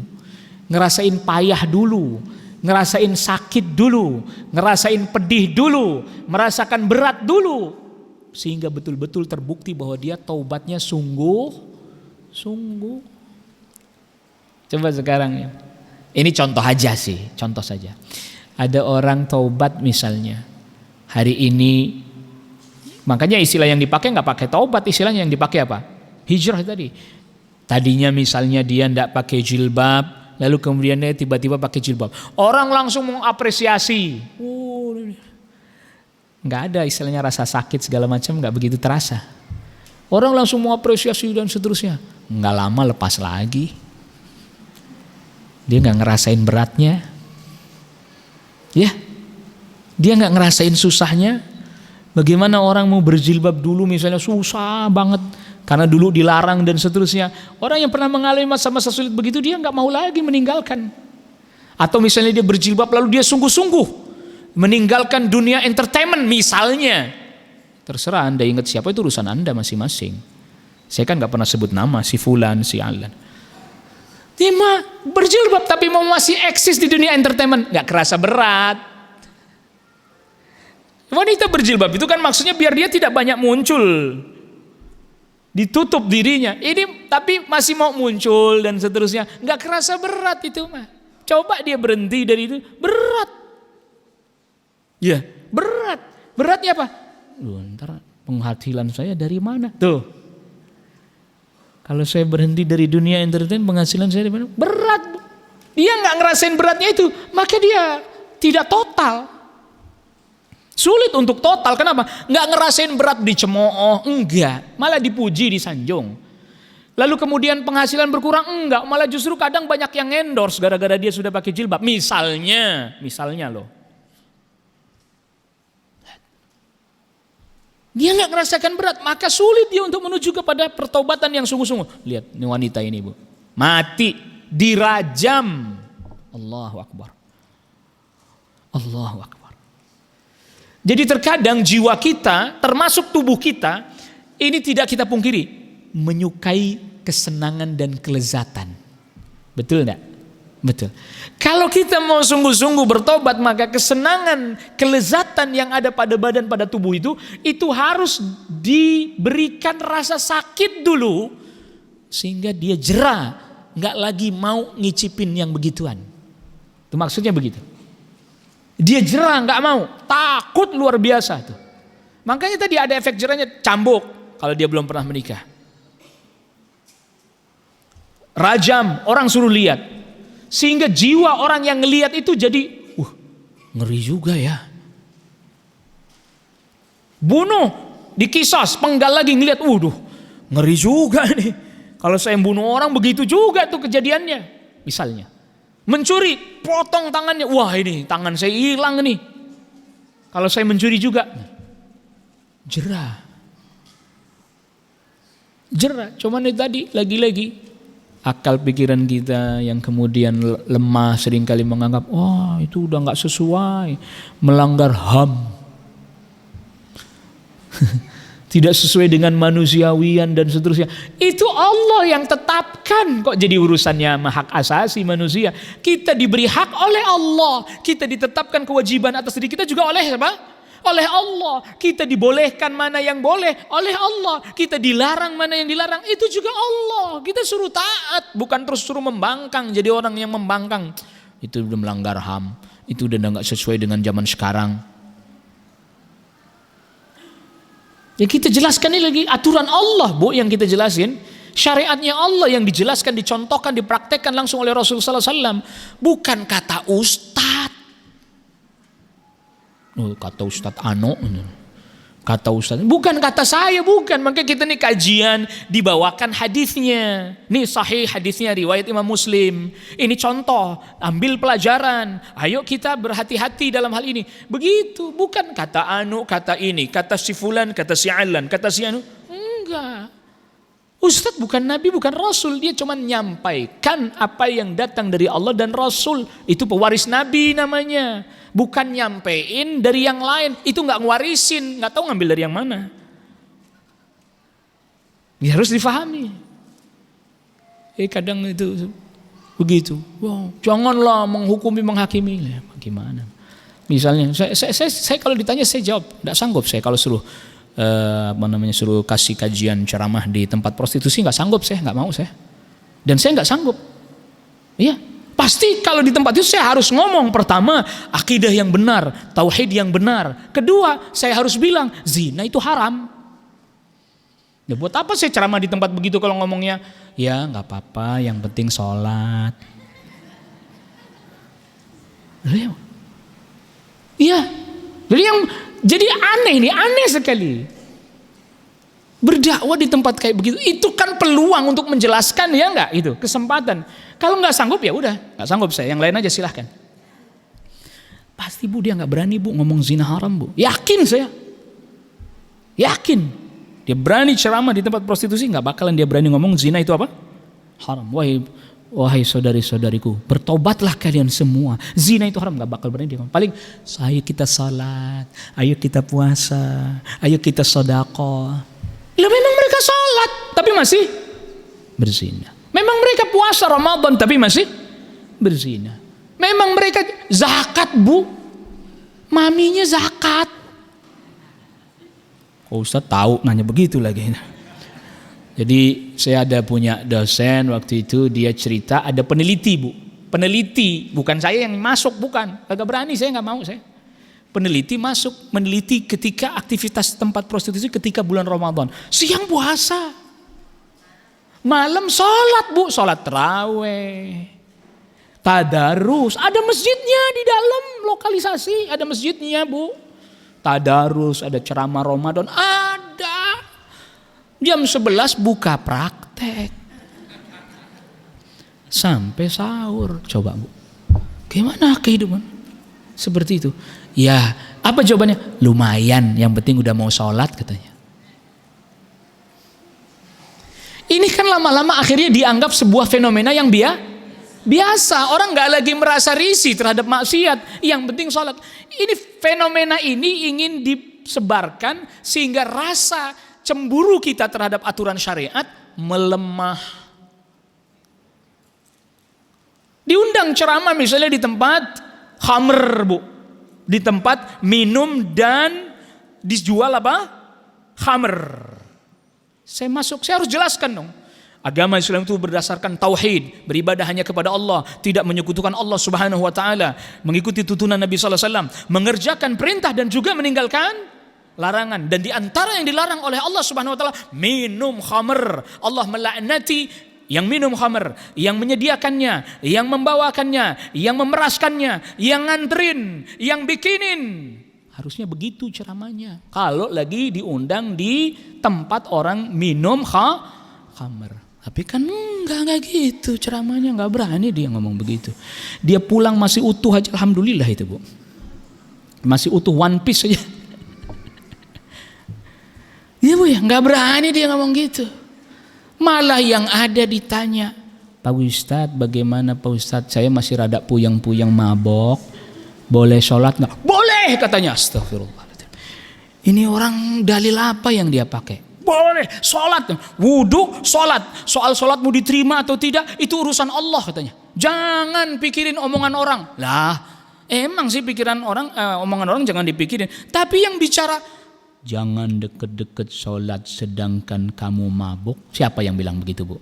ngerasain payah dulu, ngerasain sakit dulu, ngerasain pedih dulu, merasakan berat dulu, sehingga betul-betul terbukti bahwa dia taubatnya sungguh. Coba sekarang ya. Ini contoh aja sih, contoh saja. Ada orang taubat misalnya hari ini, makanya istilah yang dipakai nggak pakai taubat, istilahnya yang dipakai apa? Hijrah tadi. Tadinya misalnya dia nggak pakai jilbab, lalu kemudian dia tiba-tiba pakai jilbab. Orang langsung mengapresiasi. Nggak ada istilahnya rasa sakit segala macam, nggak begitu terasa. Orang langsung mengapresiasi dan seterusnya. Nggak lama lepas lagi. Dia nggak ngerasain beratnya. Ya, dia nggak ngerasain susahnya. Bagaimana orang mau berjilbab dulu misalnya susah banget karena dulu dilarang dan seterusnya. Orang yang pernah mengalami masa-masa sulit begitu dia nggak mau lagi meninggalkan. Atau misalnya dia berjilbab lalu dia sungguh-sungguh meninggalkan dunia entertainment misalnya. Terserah Anda ingat siapa, itu urusan Anda masing-masing. Saya kan nggak pernah sebut nama si fulan si alan. Dia berjilbab tapi mau masih eksis di dunia entertainment, nggak kerasa berat. Wanita berjilbab itu kan maksudnya biar dia tidak banyak muncul, ditutup dirinya. Ini tapi masih mau muncul dan seterusnya, nggak kerasa berat itu mah. Coba dia berhenti dari itu, berat. Ya, berat. Beratnya apa? Ntar penghasilan saya dari mana? Tuh. Kalau saya berhenti dari dunia entertain, penghasilan saya dari mana? Berat. Dia nggak ngerasain beratnya itu, maka dia tidak total. Sulit untuk total. Kenapa? Nggak ngerasain berat, dicemooh, enggak. Malah dipuji, disanjung. Lalu kemudian penghasilan berkurang, enggak. Malah justru kadang banyak yang endorse gara-gara dia sudah pakai jilbab. Misalnya loh. Dia nggak merasakan berat, maka sulit dia untuk menuju kepada pertobatan yang sungguh-sungguh. Lihat ini wanita ini, Bu. Mati, dirajam. Allahu Akbar. Allahu Akbar. Jadi terkadang jiwa kita, termasuk tubuh kita, ini tidak kita pungkiri, menyukai kesenangan dan kelezatan. Betul enggak? Betul. Kalau kita mau sungguh-sungguh bertobat, maka kesenangan, kelezatan yang ada pada badan, pada tubuh itu harus diberikan rasa sakit dulu, sehingga dia jera, nggak lagi mau ngicipin yang begituan. Itu maksudnya begitu. Dia jera, nggak mau, takut luar biasa tuh. Makanya tadi ada efek jerahnya, cambuk kalau dia belum pernah menikah. Rajam, orang suruh lihat. Sehingga jiwa orang yang ngelihat itu jadi, ngeri juga ya. Bunuh, dikisos, penggal lagi ngelihat, ngeri juga nih. Kalau saya bunuh orang begitu juga tuh kejadiannya. Misalnya, mencuri, potong tangannya, wah ini tangan saya hilang nih. Kalau saya mencuri juga, jerah. Cuman itu tadi lagi-lagi. Akal pikiran kita yang kemudian lemah seringkali menganggap, itu udah nggak sesuai, melanggar HAM, tidak sesuai dengan manusiawian dan seterusnya. Itu Allah yang tetapkan, kok jadi urusannya hak asasi manusia. Kita diberi hak oleh Allah, kita ditetapkan kewajiban atas diri kita juga oleh siapa? Oleh Allah. Kita dibolehkan mana yang boleh oleh Allah, kita dilarang mana yang dilarang itu juga Allah. Kita suruh taat, bukan terus suruh membangkang. Jadi orang yang membangkang itu udah melanggar HAM, itu udah nggak sesuai dengan zaman sekarang. Ya kita jelaskan ini lagi aturan Allah, Bu, yang kita jelasin. Syariatnya Allah yang dijelaskan, dicontohkan, dipraktekkan langsung oleh Rasulullah SAW. Bukan kata ustadz. Kata Ustadz Ano, kata Ustadz, bukan kata saya, bukan. Makanya kita nih kajian dibawakan hadisnya. Nih sahih hadisnya riwayat Imam Muslim. Ini contoh, ambil pelajaran. Ayo kita berhati-hati dalam hal ini. Begitu, bukan kata Anu, kata ini, kata si fulan, kata si alan, kata si Anu. Enggak. Ustadz bukan Nabi, bukan Rasul. Dia cuma menyampaikan apa yang datang dari Allah dan Rasul. Itu pewaris Nabi namanya. Bukan nyampein dari yang lain. Itu gak ngewarisin, gak tahu ngambil dari yang mana. Ya harus difahami. Kadang itu begitu. Wow, janganlah menghukumi menghakimi. Gimana? Misalnya saya kalau ditanya saya jawab, tidak sanggup saya kalau suruh suruh kasih kajian ceramah di tempat prostitusi, nggak sanggup saya, nggak mau saya. Dan saya nggak sanggup. Iya, pasti kalau di tempat itu saya harus ngomong pertama akidah yang benar, tauhid yang benar. Kedua, saya harus bilang zina itu haram. Ya, buat apa saya ceramah di tempat begitu kalau ngomongnya ya nggak apa-apa, yang penting sholat. Iya, jadi aneh sekali. Berdakwah di tempat kayak begitu itu kan peluang untuk menjelaskan, ya nggak, itu kesempatan. Kalau nggak sanggup ya udah, nggak sanggup saya, yang lain aja silahkan. Pasti Bu dia nggak berani Bu ngomong zina haram Bu, yakin saya, yakin. Dia berani ceramah di tempat prostitusi, nggak bakalan dia berani ngomong zina itu apa? Haram. Wahai saudari-saudariku, bertobatlah kalian semua. Zina itu haram, nggak bakal berani dia ngomong. Paling, ayo kita salat, ayo kita puasa, ayo kita sedekah. Lah memang mereka salat tapi masih berzina. Memang mereka puasa Ramadan tapi masih berzina. Memang mereka zakat Bu, maminya zakat. Oh, Ustaz tahu nanya begitu lagi. Jadi saya ada punya dosen waktu itu, dia cerita ada peneliti Bu. Peneliti, bukan saya yang masuk, bukan. Agak berani, saya nggak mau saya. Peneliti masuk, meneliti ketika aktivitas tempat prostitusi ketika bulan Ramadan. Siang puasa. Malam sholat Bu, sholat tarawih. Tadarus, ada masjidnya di dalam lokalisasi, ada masjidnya Bu. Tadarus, ada ceramah Ramadan, ada. Jam 11 buka praktek. Sampai sahur. Coba Bu, gimana kehidupan seperti itu? Ya, apa jawabannya? Lumayan, yang penting udah mau sholat katanya. Ini kan lama-lama akhirnya dianggap sebuah fenomena yang biasa. Orang gak lagi merasa risih terhadap maksiat, yang penting sholat. Ini fenomena ini ingin disebarkan sehingga rasa cemburu kita terhadap aturan syariat melemah. Diundang ceramah misalnya di tempat khamr Bu, di tempat minum dan dijual apa? Khamr. Saya masuk, saya harus jelaskan dong. Agama Islam itu berdasarkan tauhid, beribadah hanya kepada Allah, tidak menyekutukan Allah Subhanahu wa taala, mengikuti tuntunan Nabi sallallahu alaihi wasallam, mengerjakan perintah dan juga meninggalkan larangan. Dan di antara yang dilarang oleh Allah Subhanahu wa taala minum khamr. Allah melaknati yang minum khamr, yang menyediakannya, yang membawakannya, yang memeraskannya, yang nganterin, yang bikinin. Harusnya begitu ceramahnya. Kalau lagi diundang di tempat orang minum khamr. Tapi kan enggak gitu ceramahnya, enggak berani dia ngomong begitu. Dia pulang masih utuh aja, alhamdulillah itu Bu. Masih utuh one piece aja. Iya Bu ya, enggak berani dia ngomong gitu. Malah yang ada ditanya, Pak Ustadz bagaimana Pak Ustadz, saya masih rada puyeng-puyeng mabok, boleh sholat enggak? Boleh katanya. Astagfirullahaladzim. Ini orang dalil apa yang dia pakai? Boleh, sholat, wudhu, sholat. Soal sholatmu diterima atau tidak, itu urusan Allah katanya. Jangan pikirin omongan orang. Lah, emang sih pikiran orang, omongan orang jangan dipikirin. Tapi yang bicara, jangan deket-deket sholat sedangkan kamu mabuk. Siapa yang bilang begitu Bu?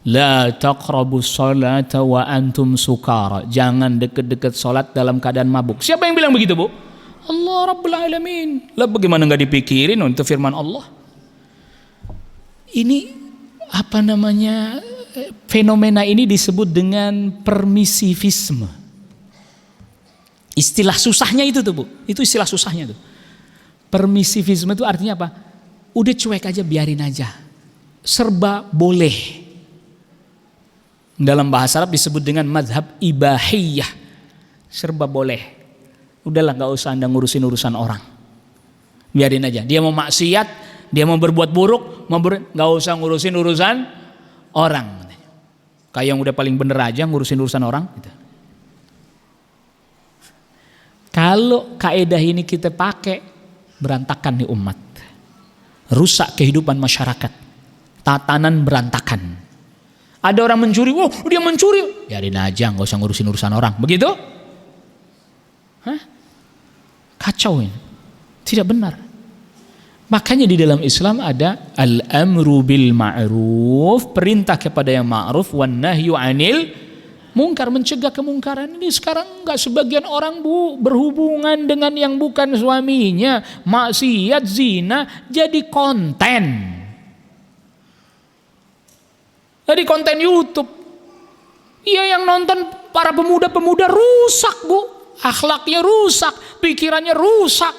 La taqrabus sholata wa antum sukara. Jangan deket-deket sholat dalam keadaan mabuk. Siapa yang bilang begitu Bu? Allah Rabbul Alamin. Lah bagaimana gak dipikirin untuk firman Allah? Ini apa namanya, fenomena ini disebut dengan permisivisme. Istilah susahnya itu tuh Bu, itu istilah susahnya tuh. Permisivisme itu artinya apa? Udah cuek aja, biarin aja, serba boleh. Dalam bahasa Arab disebut dengan madhab ibahiyah, serba boleh. Udahlah, gak usah Anda ngurusin urusan orang, biarin aja. Dia mau maksiat, dia mau berbuat buruk, gak usah ngurusin urusan orang. Kayak yang udah paling bener aja ngurusin urusan orang gitu. Kalau kaedah ini kita pakai, berantakan nih umat, rusak kehidupan masyarakat, tatanan berantakan. Ada orang mencuri, dia mencuri, biarin aja, nggak usah ngurusin urusan orang. Begitu? Hah? Kacau ini. Tidak benar. Makanya di dalam Islam ada al-amru bil ma'ruf, perintah kepada yang ma'ruf, wan nahyu 'anil munkar, mencegah kemungkaran. Ini sekarang nggak sebagian orang berhubungan dengan yang bukan suaminya, maksiat, zina, jadi konten. Jadi konten YouTube. Iya, yang nonton para pemuda-pemuda rusak, Bu. Akhlaknya rusak, pikirannya rusak.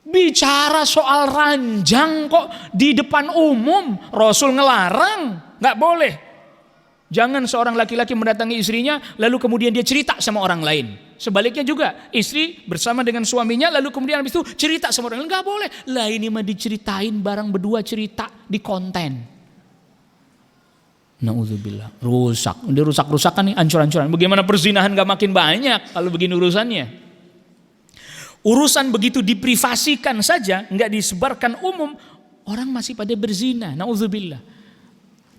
Bicara soal ranjang kok di depan umum, Rasul ngelarang, nggak boleh. Jangan seorang laki-laki mendatangi istrinya lalu kemudian dia cerita sama orang lain. Sebaliknya juga, istri bersama dengan suaminya lalu kemudian habis itu cerita sama orang lain, nggak boleh. Lah ini mah diceritain barang berdua, cerita di konten. Na'udzubillah, rusak. Dia rusak-rusakan nih, ancur-ancuran. Bagaimana perzinahan gak makin banyak kalau begini urusannya? Urusan begitu diprivasikan saja, gak disebarkan umum, orang masih pada berzina. Na'udzubillah.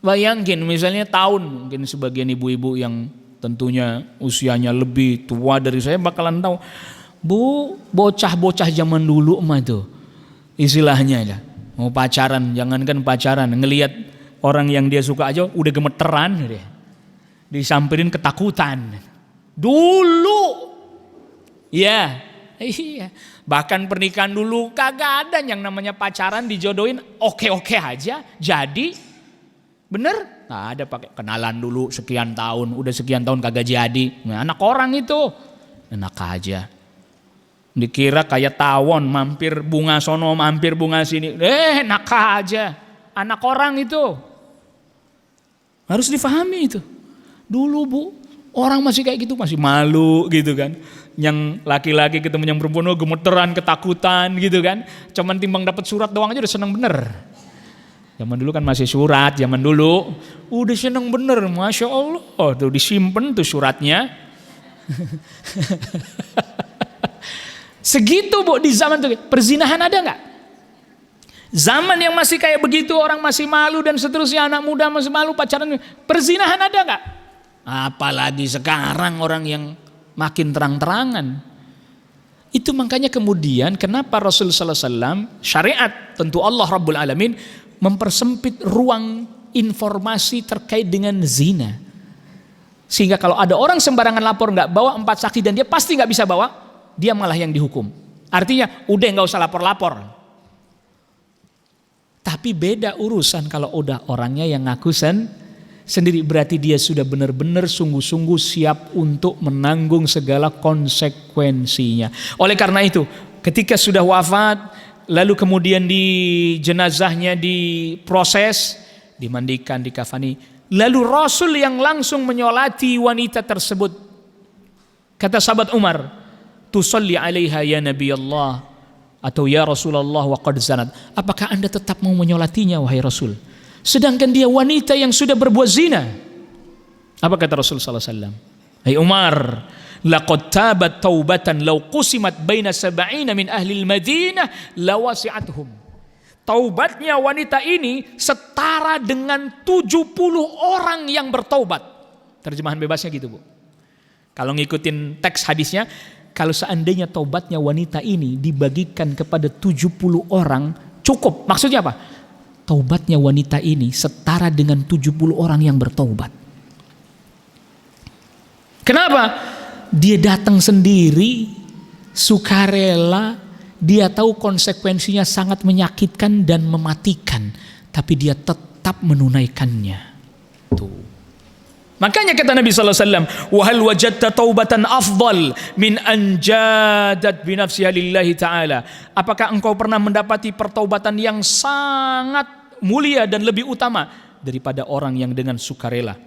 Bayangin misalnya tahun, mungkin sebagian ibu-ibu yang tentunya usianya lebih tua dari saya bakalan tahu. Bu, bocah-bocah zaman dulu mah tuh istilahnya ya, mau pacaran, jangankan pacaran, ngelihat orang yang dia suka aja udah gemeteran deh. Disamperin ketakutan. Dulu. Ya, iya. Bahkan pernikahan dulu kagak ada yang namanya pacaran dijodohin oke-oke aja. Jadi bener? Nah, ada pakai kenalan dulu sekian tahun, udah sekian tahun kagak jadi. Nah, anak orang itu. Enak aja. Dikira kayak tawon, mampir bunga sono, mampir bunga sini. Enak aja. Anak orang itu. Harus difahami itu. Dulu Bu, orang masih kayak gitu, masih malu gitu kan. Yang laki-laki ketemu yang perempuan gemeteran, ketakutan gitu kan. Cuman timbang dapat surat doang aja udah seneng bener. Zaman dulu kan masih surat, zaman dulu udah seneng bener, Masya Allah. Tuh disimpan tuh suratnya. Segitu Bu di zaman itu. Perzinahan ada gak? Zaman yang masih kayak begitu, orang masih malu dan seterusnya, anak muda masih malu pacaran, perzinahan ada gak? Apalagi sekarang orang yang makin terang-terangan. Itu makanya kemudian kenapa Rasul sallallahu alaihi wasallam, syariat tentu Allah Rabbul Alamin mempersempit ruang informasi terkait dengan zina. Sehingga kalau ada orang sembarangan lapor gak bawa 4 saksi dan dia pasti gak bisa bawa, dia malah yang dihukum. Artinya udah gak usah lapor-lapor. Tapi beda urusan kalau udah orangnya yang ngaku sendiri, berarti dia sudah benar-benar sungguh-sungguh siap untuk menanggung segala konsekuensinya. Oleh karena itu, ketika sudah wafat, lalu kemudian di jenazahnya diproses, dimandikan, dikafani, lalu Rasul yang langsung menyolati wanita tersebut. Kata sahabat Umar, "Tusalli 'alaiha ya Nabi Allah." Atau ya Rasulullah wa qad zanat. Apakah anda tetap mau menyolatinya wahai Rasul? Sedangkan dia wanita yang sudah berbuat zina. Apa kata Rasul sallallahu alaihi wasallam? Hai Umar, laqad tabat taubatan law qusimat baina 70 min ahli al-Madinah lawasi'atuhum. Taubatnya wanita ini setara dengan 70 orang yang bertaubat. Terjemahan bebasnya gitu Bu. Kalau ngikutin teks hadisnya, kalau seandainya taubatnya wanita ini dibagikan kepada 70 orang, cukup. Maksudnya apa? Taubatnya wanita ini setara dengan 70 orang yang bertaubat. Kenapa? Dia datang sendiri, sukarela, dia tahu konsekuensinya sangat menyakitkan dan mematikan, tapi dia tetap menunaikannya. Tuh. Makanya kata Nabi sallallahu alaihi wasallam, "Wa hal wajadta taubatan afdal min an jadat bi nafsiha lillahi ta'ala?" Apakah engkau pernah mendapati pertaubatan yang sangat mulia dan lebih utama daripada orang yang dengan sukarela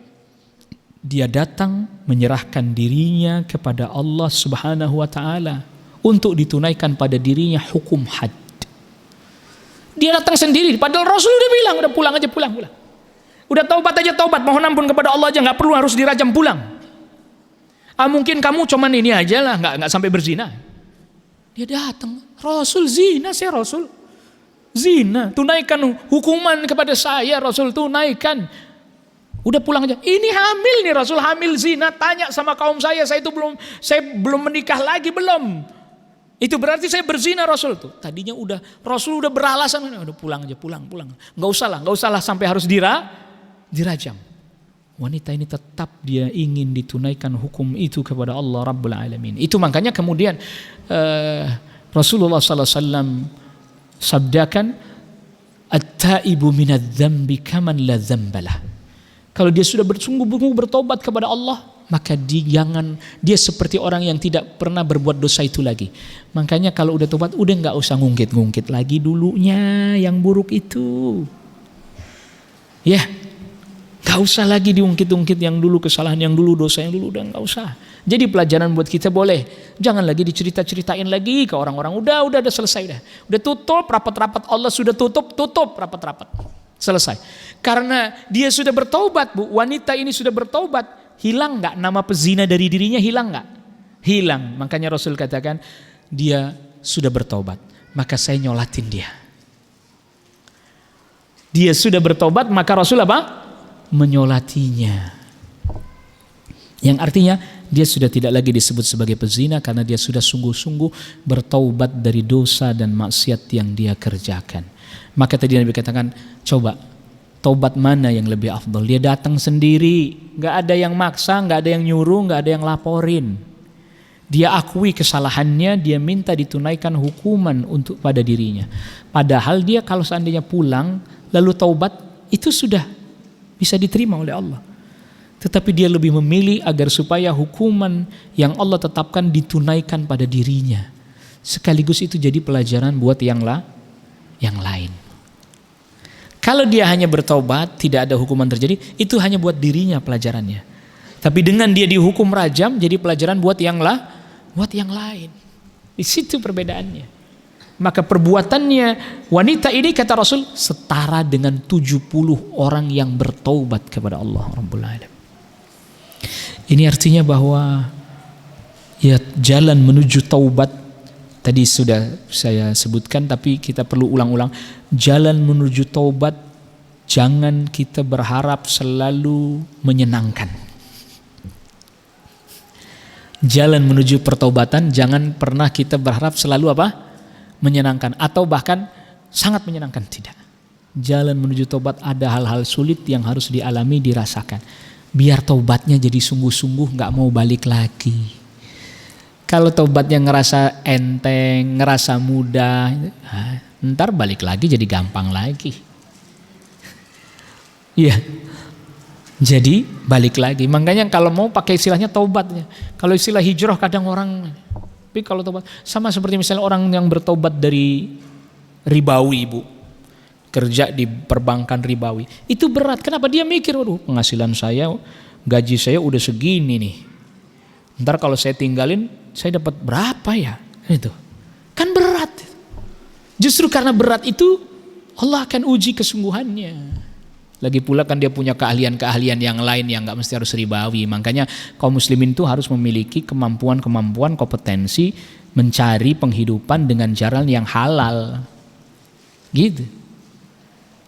dia datang menyerahkan dirinya kepada Allah Subhanahu wa taala untuk ditunaikan pada dirinya hukum had. Dia datang sendiri, padahal Rasul udah bilang, udah pulang aja, pulang. Udah taubat aja, taubat, mohon ampun kepada Allah aja, nggak perlu harus dirajam pulang. Mungkin kamu cuman ini aja lah, nggak sampai berzina. Dia datang, Rasul zina, saya Rasul zina, tunaikan hukuman kepada saya, Rasul tunaikan. Udah pulang aja. Ini hamil nih, Rasul hamil zina. Tanya sama kaum saya belum menikah lagi belum. Itu berarti saya berzina Rasul tuh. Tadinya Rasul udah beralasan, udah pulang aja, pulang. Nggak usah lah sampai harus dirajam. Wanita ini tetap dia ingin ditunaikan hukum itu kepada Allah Rabbul Alamin. Itu makanya kemudian Rasulullah SAW sabdakan, at-taibu minadz-dzambi kaman la dzambalah. Kalau dia sudah bersungguh-sungguh bertobat kepada Allah, maka dia seperti orang yang tidak pernah berbuat dosa itu lagi. Makanya kalau udah tobat, udah nggak usah ngungkit-ngungkit lagi dulunya yang buruk itu. Ya, nggak usah lagi diungkit-ungkit yang dulu, kesalahan yang dulu, dosa yang dulu, udah nggak usah. Jadi pelajaran buat kita boleh. Jangan lagi dicerita-ceritain lagi ke orang-orang. Udah selesai dah. Udah tutup rapat-rapat, Allah sudah tutup rapat-rapat. Selesai. Karena dia sudah bertobat, Bu. Wanita ini sudah bertobat. Hilang nggak nama pezina dari dirinya? Hilang nggak? Hilang. Makanya Rasul katakan dia sudah bertobat. Maka saya nyolatin dia. Dia sudah bertobat, maka Rasul apa? Menyolatinya. Yang artinya dia sudah tidak lagi disebut sebagai pezina karena dia sudah sungguh-sungguh bertaubat dari dosa dan maksiat yang dia kerjakan. Maka tadi Nabi katakan, coba taubat mana yang lebih afdal? Dia datang sendiri, nggak ada yang maksa, nggak ada yang nyuruh, nggak ada yang laporin. Dia akui kesalahannya, dia minta ditunaikan hukuman untuk pada dirinya. Padahal dia kalau seandainya pulang lalu taubat, itu sudah bisa diterima oleh Allah. Tetapi dia lebih memilih agar supaya hukuman yang Allah tetapkan ditunaikan pada dirinya. Sekaligus itu jadi pelajaran buat yang lain. Kalau dia hanya bertobat, tidak ada hukuman terjadi, itu hanya buat dirinya pelajarannya. Tapi dengan dia dihukum rajam, jadi pelajaran buat yang lain. Di situ perbedaannya. Maka perbuatannya wanita ini kata Rasul setara dengan 70 orang yang bertaubat kepada Allah Rabbul Alamin. Ini artinya bahwa ya jalan menuju taubat tadi sudah saya sebutkan, tapi kita perlu ulang-ulang. Jalan menuju taubat, jangan kita berharap selalu menyenangkan. Jalan menuju pertaubatan, jangan pernah kita berharap selalu apa? Menyenangkan atau bahkan sangat menyenangkan, tidak. Jalan menuju taubat ada hal-hal sulit yang harus dialami, dirasakan. Biar taubatnya jadi sungguh-sungguh, gak mau balik lagi. Kalau taubatnya ngerasa enteng, ngerasa mudah, ntar balik lagi jadi gampang lagi. Iya. Jadi balik lagi. Makanya kalau mau pakai istilahnya taubatnya. Kalau istilah hijrah kadang orang, tapi kalau taubat sama seperti misalnya orang yang bertaubat dari ribawi, Bu. Kerja di perbankan ribawi. Itu berat. Kenapa? Dia mikir, waduh, penghasilan saya, gaji saya udah segini nih. Ntar kalau saya tinggalin, saya dapat berapa ya? Itu kan berat. Justru karena berat itu Allah akan uji kesungguhannya. Lagi pula kan dia punya keahlian-keahlian yang lain yang gak mesti harus ribawi. Makanya kaum muslimin itu harus memiliki kemampuan-kemampuan, kompetensi mencari penghidupan dengan jalan yang halal. Gitu.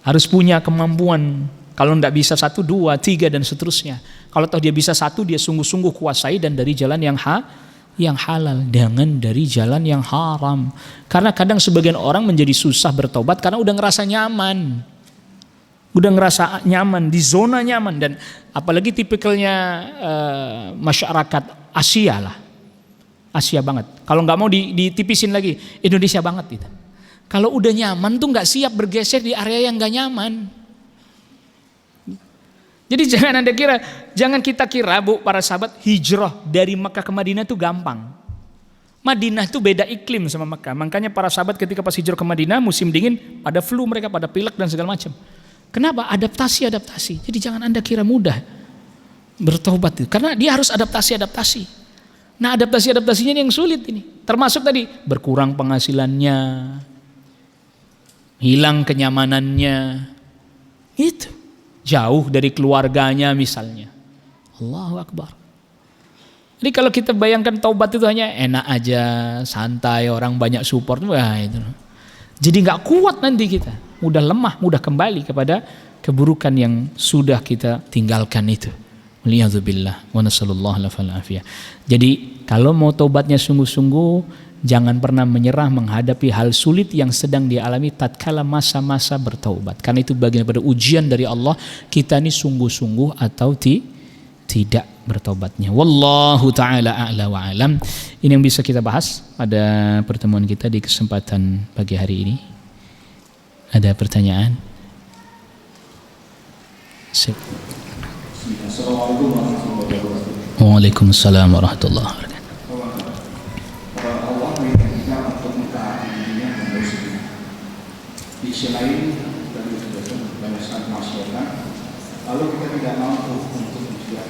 Harus punya kemampuan. Kalau tidak bisa 1, 2, 3 dan seterusnya. Kalau toh dia bisa 1, dia sungguh-sungguh kuasai dan dari jalan yang halal, jangan dari jalan yang haram. Karena kadang sebagian orang menjadi susah bertobat karena udah ngerasa nyaman. Udah ngerasa nyaman, di zona nyaman. Dan apalagi tipikalnya masyarakat Asia lah. Asia banget. Kalau nggak mau ditipisin lagi, Indonesia banget gitu. Kalau udah nyaman tuh nggak siap bergeser di area yang nggak nyaman. Jadi jangan kita kira, Bu, para sahabat, hijrah dari Mekah ke Madinah itu gampang. Madinah itu beda iklim sama Mekah. Makanya para sahabat ketika pas hijrah ke Madinah musim dingin pada flu mereka, pada pilek dan segala macam. Kenapa? Adaptasi. Jadi jangan Anda kira mudah bertobat itu. Karena dia harus adaptasi. Nah, adaptasinya yang sulit ini. Termasuk tadi berkurang penghasilannya, hilang kenyamanannya, itu jauh dari keluarganya misalnya. Allahu Akbar. Jadi kalau kita bayangkan taubat itu hanya enak aja, santai, orang banyak support, wah itu. Jadi nggak kuat nanti kita, mudah lemah, mudah kembali kepada keburukan yang sudah kita tinggalkan itu. Waliyadzubillah wa nasallallahu alaihi. Jadi kalau mau tobatnya sungguh-sungguh, jangan pernah menyerah menghadapi hal sulit yang sedang dialami tatkala masa-masa bertaubat. Karena itu bagian daripada ujian dari Allah, kita ini sungguh-sungguh atau tidak bertobatnya. Wallahu ta'ala a'la wa alam. Ini yang bisa kita bahas pada pertemuan kita di kesempatan pagi hari ini. Ada pertanyaan? Assalamualaikum warahmatullahi wabarakatuh. Waalaikumsalam warahmatullahi wabarakatuh. Allah berikan kita untuk mentaati dirinya dan bersyukur. Di sisi lain dari banyakkan masyarakat, lalu kita tidak mampu untuk menjadikan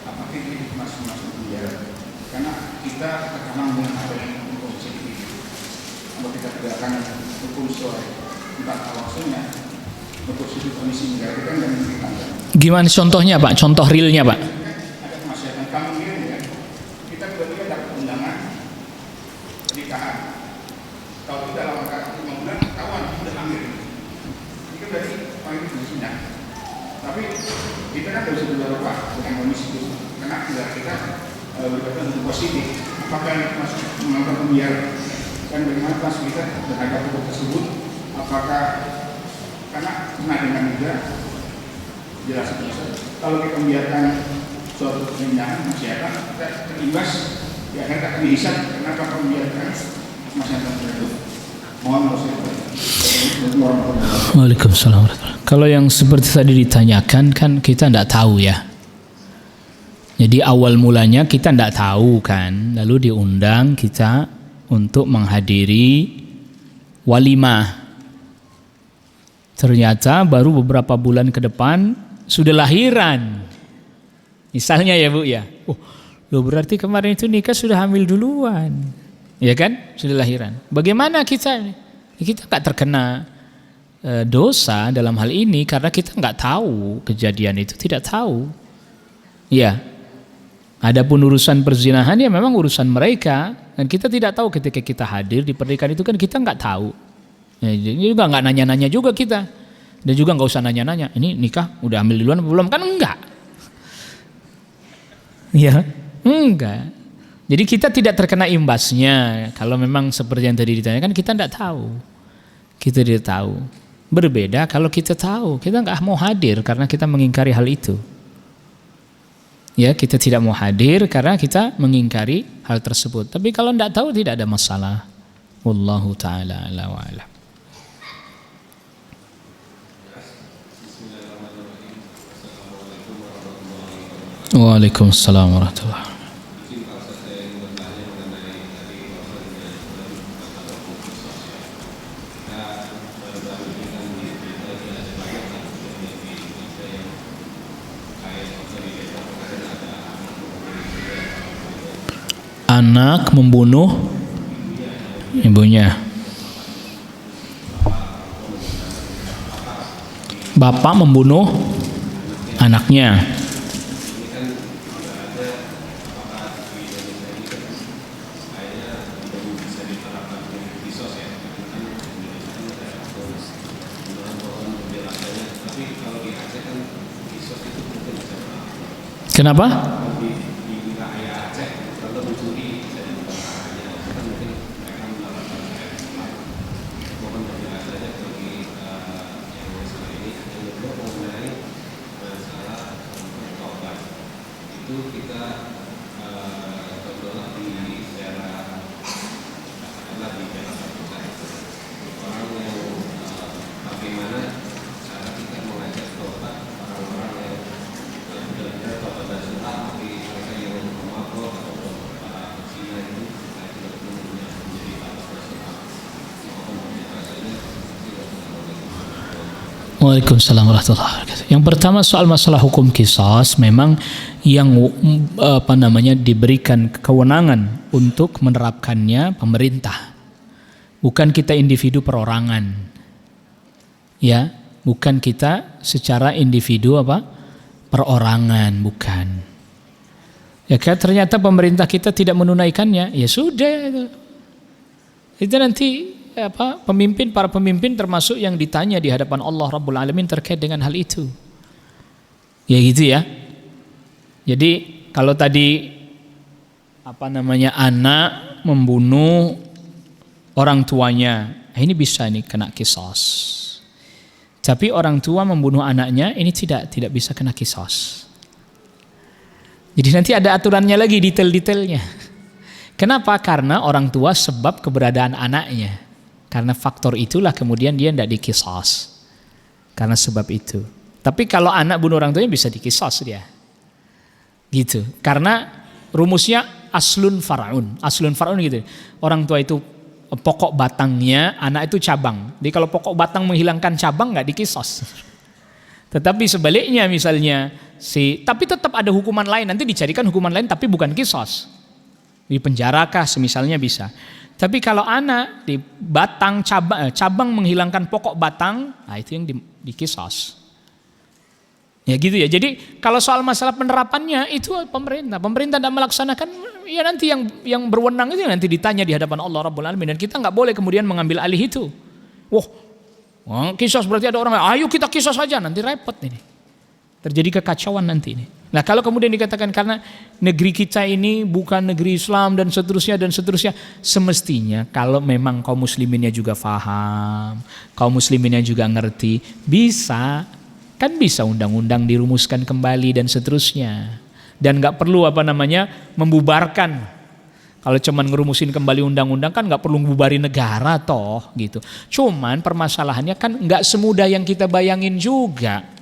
apakah ini masing-masing penjara, karena kita terkenal dengan apa yang hukum sedikit. Kalau kita tegakkan hukum sesuai tentang awalnya, untuk sudut kondisi negara kita dan kita. Gimana contohnya Pak? Contoh realnya Pak? Ada kemasyarakat kami ini ya, kita tiba-tiba dapat undangan pernikahan. Kalau tidak dalam waktu 5 bulan, kawan sudah hamil. Ini kan berarti paling fungsinya. Tapi kita kan harus berdoa Pak dengan kondisi itu, karena tidak kita berkata untuk positif. Apakah yang masuk melakukan pembiaran dan bagaimana pas kita terhadap hukum tersebut? Apakah karena pernah dengan juga jelas kalau kita membiarkan suatu pemindahan masyarakat, kita terimbas ya akan tak dihisap. Kenapa kita membiarkan masyarakat itu? Mohon maaf. Waalaikumsalam. Kalau yang seperti tadi ditanyakan kan kita tidak tahu ya. Jadi awal mulanya kita tidak tahu kan, lalu diundang kita untuk menghadiri walimah. Ternyata baru beberapa bulan ke depan sudah lahiran. Misalnya ya Bu ya. Oh, loh berarti kemarin itu nikah sudah hamil duluan. Ya kan? Sudah lahiran. Bagaimana kita? Kita nggak terkena dosa dalam hal ini karena kita nggak tahu kejadian itu, tidak tahu. Ya. Adapun urusan perzinahan ya memang urusan mereka dan kita tidak tahu ketika kita hadir di pernikahan itu kan kita nggak tahu. Ya, jadi juga nggak nanya-nanya juga kita, dan juga nggak usah nanya-nanya. Ini nikah udah ambil duluan belum? Kan enggak, ya enggak. Jadi kita tidak terkena imbasnya. Kalau memang seperti yang tadi ditanyakan kita tidak tahu, kita tidak tahu. Berbeda kalau kita tahu, kita nggak mau hadir karena kita mengingkari hal itu. Ya kita tidak mau hadir karena kita mengingkari hal tersebut. Tapi kalau tidak tahu tidak ada masalah. Wallahu ta'ala a'la wa a'lam. Waalaikumsalam warahmatullahi wabarakatuh. Anak membunuh ibunya. Bapak membunuh anaknya. Kenapa? Waalaikumsalam warahmatullahi wabarakatuh. Yang pertama soal masalah hukum qisas, memang yang diberikan kewenangan untuk menerapkannya pemerintah, bukan kita individu perorangan. Ya, bukan kita secara individu perorangan, bukan. Ya kan ternyata pemerintah kita tidak menunaikannya, ya sudah itu nanti para pemimpin termasuk yang ditanya di hadapan Allah Rabbul Alamin terkait dengan hal itu. Ya gitu ya. Jadi kalau tadi anak membunuh orang tuanya, ini bisa nih kena kisos. Tapi orang tua membunuh anaknya, ini tidak bisa kena kisos. Jadi nanti ada aturannya lagi, detail-detailnya. Kenapa? Karena orang tua sebab keberadaan anaknya. Karena faktor itulah kemudian dia tidak dikisos. Karena sebab itu. Tapi kalau anak bunuh orang tuanya bisa dikisos dia. Gitu. Karena rumusnya aslun far'un. Aslun far'un gitu. Orang tua itu pokok batangnya, anak itu cabang. Jadi kalau pokok batang menghilangkan cabang nggak dikisos. Tetapi sebaliknya misalnya tapi tetap ada hukuman lain, nanti dicarikan hukuman lain tapi bukan kisos. Di penjarakah semisalnya bisa. Tapi kalau anak di batang cabang menghilangkan pokok batang, nah itu yang dikisos. Ya gitu ya. Jadi kalau soal masalah penerapannya itu pemerintah tidak melaksanakan, ya nanti yang berwenang itu nanti ditanya di hadapan Allah Rabbul Alamin, dan kita nggak boleh kemudian mengambil alih itu. Wah, kisos berarti ada orang, ayo kita kisos saja, nanti repot ini. Terjadi kekacauan nanti ini. Nah kalau kemudian dikatakan karena negeri kita ini bukan negeri Islam dan seterusnya, semestinya kalau memang kaum musliminnya juga faham, kaum musliminnya juga ngerti, bisa undang-undang dirumuskan kembali dan seterusnya. Dan nggak perlu membubarkan. Kalau cuman ngerumusin kembali undang-undang kan nggak perlu membubarin negara toh gitu. Cuman permasalahannya kan nggak semudah yang kita bayangin juga.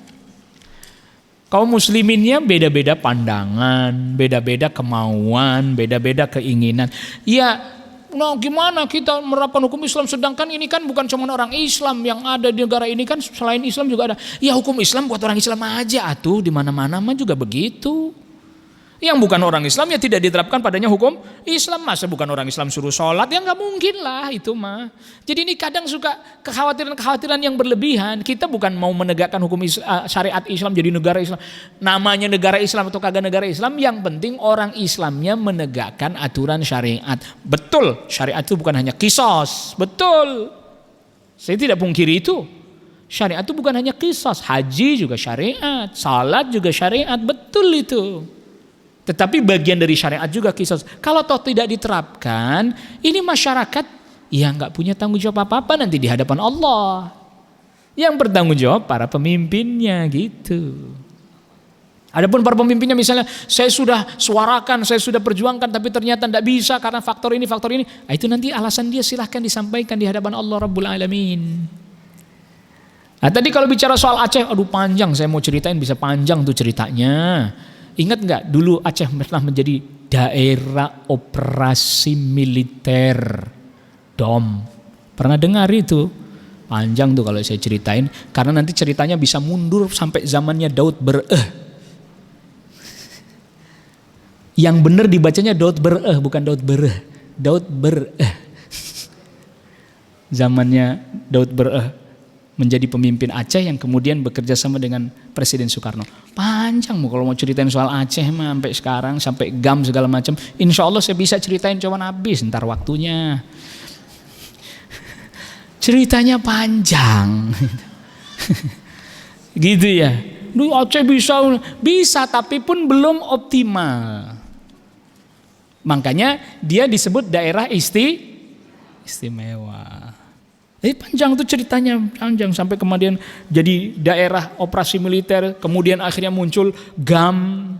Kaum musliminnya beda-beda pandangan, beda-beda kemauan, beda-beda keinginan. Ya, gimana kita menerapkan hukum Islam sedangkan ini kan bukan cuma orang Islam yang ada di negara ini, kan selain Islam juga ada. Ya hukum Islam buat orang Islam aja atuh, di mana-mana mah juga begitu. Yang bukan orang Islam ya tidak diterapkan padanya hukum Islam. Masa bukan orang Islam suruh sholat? Ya nggak mungkin lah itu mah. Jadi ini kadang suka kekhawatiran-kekhawatiran yang berlebihan. Kita bukan mau menegakkan hukum syariat Islam jadi negara Islam. Namanya negara Islam atau kagak negara Islam, yang penting orang Islamnya menegakkan aturan syariat. Betul, syariat itu bukan hanya kisos. Betul. Saya tidak pungkiri itu. Syariat itu bukan hanya kisos. Haji juga syariat, salat juga syariat. Betul itu. Tetapi bagian dari syariat juga kisos. Kalau toh tidak diterapkan, ini masyarakat ya nggak punya tanggung jawab apa-apa nanti di hadapan Allah. Yang bertanggung jawab para pemimpinnya gitu. Adapun para pemimpinnya misalnya saya sudah suarakan, saya sudah perjuangkan tapi ternyata tidak bisa karena faktor ini. Nah, itu nanti alasan dia silahkan disampaikan di hadapan Allah Rabbul Alamin. Nah tadi kalau bicara soal Aceh, aduh panjang, saya mau ceritain bisa panjang tuh ceritanya. Ingat nggak dulu Aceh pernah menjadi daerah operasi militer DOM? Pernah dengar itu? Panjang tuh kalau saya ceritain, karena nanti ceritanya bisa mundur sampai zamannya Daud Ber'eh. Yang benar dibacanya Daud Ber'eh bukan Daud Ber'eh. Daud Ber'eh. Zamannya Daud Ber'eh menjadi pemimpin Aceh yang kemudian bekerja sama dengan Presiden Soekarno. Panjang kalau mau ceritain soal Aceh mah sampai sekarang, sampai GAM segala macam. Insya Allah saya bisa ceritain, cuman habis ntar waktunya. Ceritanya panjang. Gitu ya. Duh, Aceh bisa tapi pun belum optimal. Makanya dia disebut daerah istimewa. Panjang tuh ceritanya, panjang sampai kemudian jadi daerah operasi militer, kemudian akhirnya muncul GAM,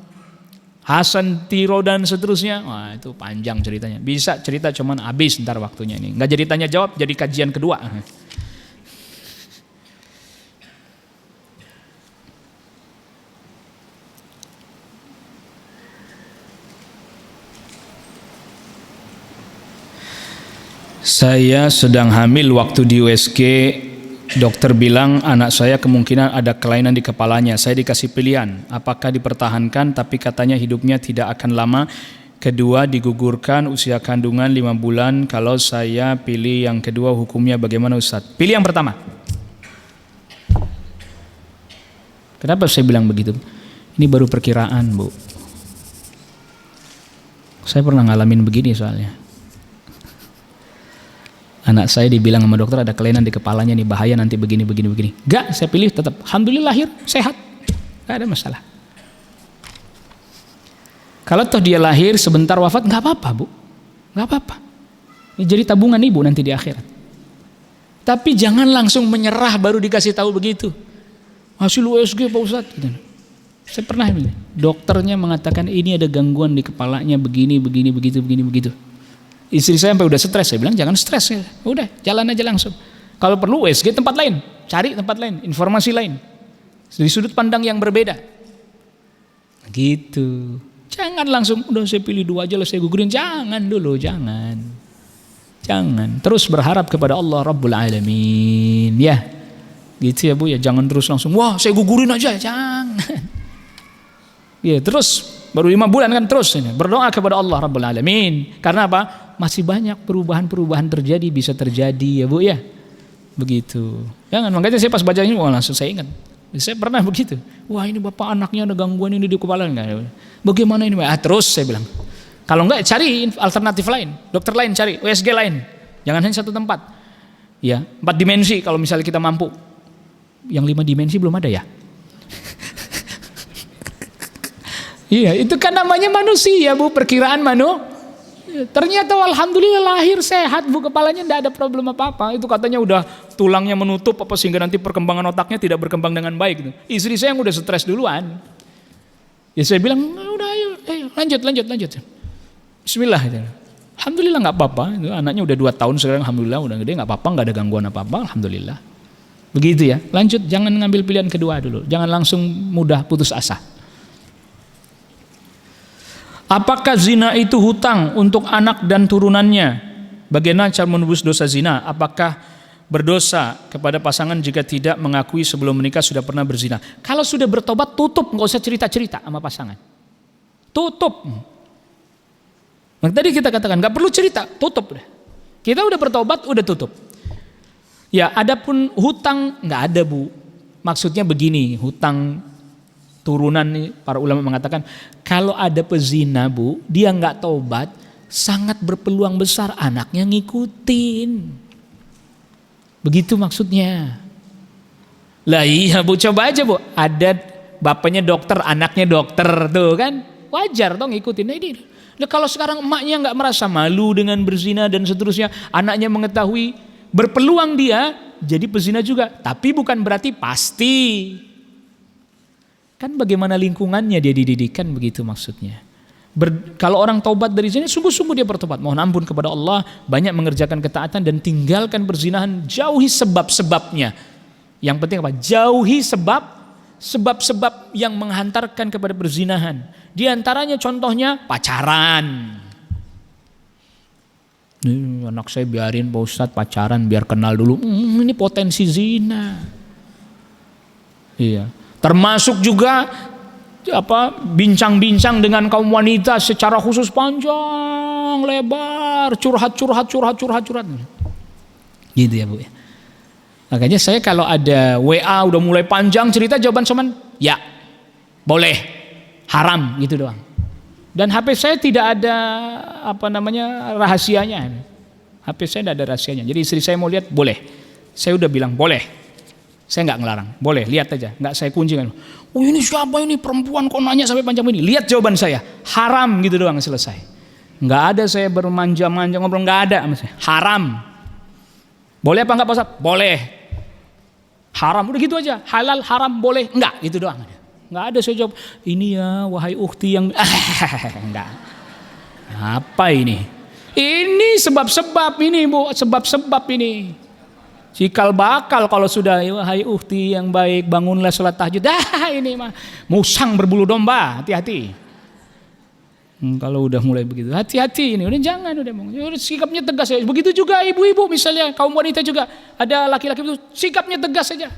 Hasan Tiro dan seterusnya. Wah itu panjang ceritanya. Bisa cerita cuman habis ntar waktunya ini. Nggak jadi tanya jawab, jadi kajian kedua. Saya sedang hamil waktu di USG, dokter bilang anak saya kemungkinan ada kelainan di kepalanya. Saya dikasih pilihan, apakah dipertahankan tapi katanya hidupnya tidak akan lama. Kedua digugurkan, usia kandungan 5 bulan. Kalau saya pilih yang kedua hukumnya bagaimana Ustaz? Pilih yang pertama. Kenapa saya bilang begitu? Ini baru perkiraan Bu. Saya pernah ngalamin begini soalnya. Anak saya dibilang sama dokter ada kelainan di kepalanya nih, bahaya nanti begini. Enggak, saya pilih tetap. Alhamdulillah lahir sehat, enggak ada masalah. Kalau toh dia lahir sebentar wafat, enggak apa-apa bu, enggak apa-apa. Ini jadi tabungan ibu nanti di akhirat. Tapi jangan langsung menyerah baru dikasih tahu begitu. Hasil USG Pak Ustadz. Gitu. Saya pernah ini, dokternya mengatakan ini ada gangguan di kepalanya begini, begitu. Istri saya sampai udah stres, saya bilang jangan stres ya. Udah, jalan aja langsung. Kalau perlu USG tempat lain, cari tempat lain, informasi lain. Dari sudut pandang yang berbeda. Gitu. Jangan langsung udah saya pilih 2 aja lah saya gugurin, jangan dulu, jangan. Terus berharap kepada Allah Rabbul Alamin, ya. Gitu ya Bu ya, jangan terus langsung wah saya gugurin aja, jangan. Ya, terus baru 5 bulan kan terus ini berdoa kepada Allah Rabbul Alamin. Karena apa? Masih banyak perubahan terjadi, bisa terjadi ya Bu ya. Begitu. Jangan, makanya saya pas baca ini langsung saya ingat. Saya pernah begitu. Wah ini bapak anaknya ada gangguan ini di kepala enggak. Bagaimana ini? Terus saya bilang. Kalau enggak cari alternatif lain, dokter lain cari, USG lain. Jangan hanya satu tempat. Ya, 4 dimensi kalau misalnya kita mampu. Yang 5 dimensi belum ada ya? Iya, itu kan namanya manusia Bu, perkiraan ternyata alhamdulillah lahir sehat Bu, kepalanya tidak ada problem apa-apa. Itu katanya udah tulangnya menutup apa sehingga nanti perkembangan otaknya tidak berkembang dengan baik. Istri saya yang udah stres duluan. Ya saya bilang udah ayo lanjut. Bismillah. Alhamdulillah nggak apa-apa. Anaknya udah 2 tahun sekarang, alhamdulillah udah gede, nggak apa-apa, nggak ada gangguan apa-apa, alhamdulillah. Begitu ya. Lanjut, jangan ngambil pilihan kedua dulu. Jangan langsung mudah putus asa. Apakah zina itu hutang untuk anak dan turunannya? Bagaimana cara menebus dosa zina? Apakah berdosa kepada pasangan jika tidak mengakui sebelum menikah sudah pernah berzina? Kalau sudah bertobat, tutup, nggak usah cerita-cerita sama pasangan. Tutup. Nah, tadi kita katakan nggak perlu cerita, tutup deh. Kita udah bertobat, udah tutup. Ya, adapun hutang nggak ada Bu. Maksudnya begini, hutang turunan nih, para ulama mengatakan kalau ada pezina Bu, dia nggak taubat, sangat berpeluang besar anaknya ngikutin. Begitu maksudnya. Lah iya Bu, coba aja Bu, ada bapaknya dokter, anaknya dokter tuh kan, wajar dong ngikutin. Nah, ini. Nah, kalau sekarang emaknya nggak merasa malu dengan berzina dan seterusnya, anaknya mengetahui, berpeluang dia jadi pezina juga, tapi bukan berarti pasti. Kan bagaimana lingkungannya dia dididikan, begitu maksudnya. Kalau orang taubat dari zina, sungguh-sungguh dia bertobat, mohon ampun kepada Allah, banyak mengerjakan ketaatan dan tinggalkan perzinahan, jauhi sebab-sebabnya. Yang penting apa? Jauhi sebab-sebab yang menghantarkan kepada perzinahan. Di antaranya contohnya pacaran. Anak saya biarin Pak Ustadz pacaran biar kenal dulu. Ini potensi zina. Iya. Termasuk juga bincang-bincang dengan kaum wanita secara khusus panjang lebar, curhat. Gitu ya Bu ya. Makanya saya kalau ada WA udah mulai panjang cerita, jawaban cuman ya, boleh, haram gitu doang. Dan HP saya tidak ada rahasianya. HP saya tidak ada rahasianya. Jadi istri saya mau lihat boleh. Saya udah bilang boleh. Saya nggak ngelarang, boleh lihat aja, nggak saya kunci kan. Oh ini siapa ini perempuan kok nanya sampai panjang ini? Lihat jawaban saya, haram gitu doang, selesai. Nggak ada saya bermanja-manja ngobrol, nggak ada, haram. Boleh apa nggak Pak Ustadz? Boleh. Haram, udah gitu aja. Halal, haram, boleh, enggak, gitu doang. Enggak ada saya jawab, ini ya wahai ukhti yang enggak. Apa ini? Ini sebab-sebab ini Bu, sebab-sebab ini. Cikal bakal kalau sudah wahai ukhti yang baik, bangunlah salat tahajud. Ini mah musang berbulu domba, hati-hati. Kalau udah mulai begitu, hati-hati ini, udah jangan, udah sikapnya tegas ya. Begitu juga ibu-ibu misalnya, kaum wanita juga, ada laki-laki itu sikapnya tegas saja.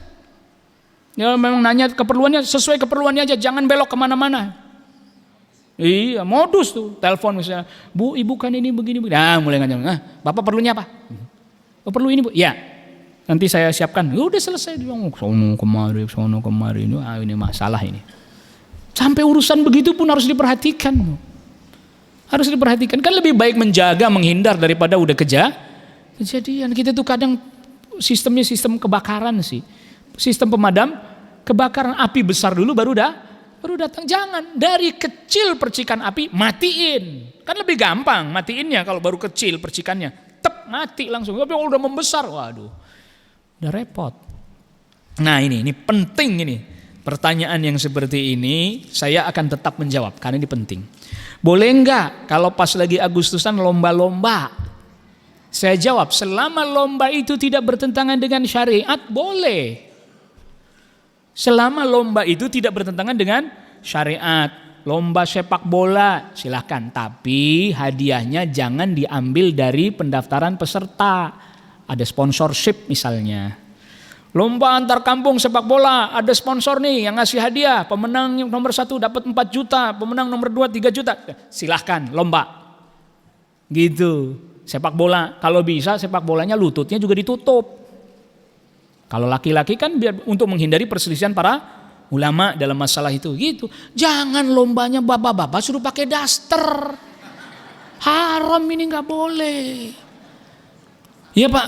Ya memang nanya keperluannya, sesuai keperluannya aja, jangan belok kemana-mana. Iya, modus tuh, telepon misalnya, Bu, ibu kan ini begini. Nah, mulai ngajak, Bapak perlunya apa? Oh, perlu ini Bu? Ya, nanti saya siapkan. Udah selesai, sono kemari, ini masalah ini. Sampai urusan begitu pun harus diperhatikan. Harus diperhatikan, kan lebih baik menjaga, menghindar daripada udah Kejadian kita tuh kadang sistemnya sistem kebakaran sih. Sistem pemadam kebakaran, api besar dulu baru datang. Jangan dari kecil percikan api matiin. Kan lebih gampang matiinnya kalau baru kecil percikannya. Tep mati langsung. Tapi kalau udah membesar, waduh. Udah repot. Nah ini penting ini. Pertanyaan yang seperti ini saya akan tetap menjawab karena ini penting. Boleh enggak kalau pas lagi Agustusan lomba-lomba? Saya jawab, selama lomba itu tidak bertentangan dengan syariat, boleh. Selama lomba itu tidak bertentangan dengan syariat. Lomba sepak bola silahkan, tapi hadiahnya jangan diambil dari pendaftaran peserta. Ada sponsorship misalnya. Lomba antar kampung sepak bola, ada sponsor nih yang ngasih hadiah. Pemenang yang nomor 1 dapat 4 juta, pemenang nomor 2 3 juta. Silahkan lomba. Gitu. Sepak bola, kalau bisa sepak bolanya lututnya juga ditutup. Kalau laki-laki kan biar untuk menghindari perselisihan para ulama dalam masalah itu. Gitu. Jangan lombanya bapak-bapak suruh pakai daster. Haram ini nggak boleh. Iya Pak.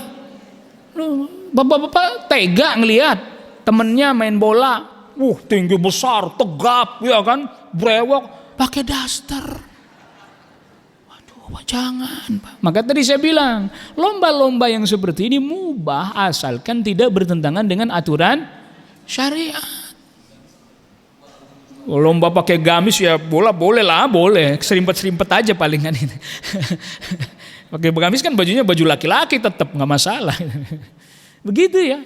Bapak-bapak tega ngelihat temennya main bola, tinggi besar, tegap, ya kan, brewok, pakai daster. Waduh, jangan Pak. Maka tadi saya bilang, lomba-lomba yang seperti ini mubah asalkan tidak bertentangan dengan aturan syariat. Lomba pakai gamis ya bola boleh lah, boleh, serimpet-serimpet aja palingan ini. Pakai gamis kan bajunya baju laki-laki tetap nggak masalah. Begitu ya.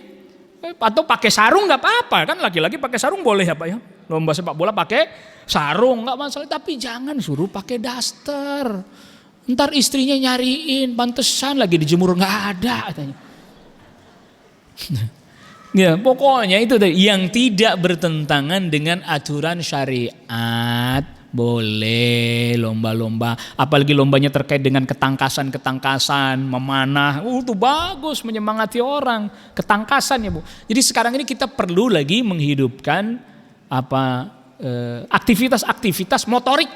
Atau pakai sarung nggak apa-apa kan, laki-laki pakai sarung boleh ya Pak ya. Lomba sepak bola pakai sarung nggak masalah, tapi jangan suruh pakai daster. Ntar istrinya nyariin, pantesan lagi dijemur nggak ada katanya. Ya pokoknya itu yang tidak bertentangan dengan aturan syariat. Boleh lomba-lomba, apalagi lombanya terkait dengan ketangkasan, memanah. Itu bagus, menyemangati orang. Ketangkasan ya Bu. Jadi sekarang ini kita perlu lagi menghidupkan aktivitas-aktivitas motorik.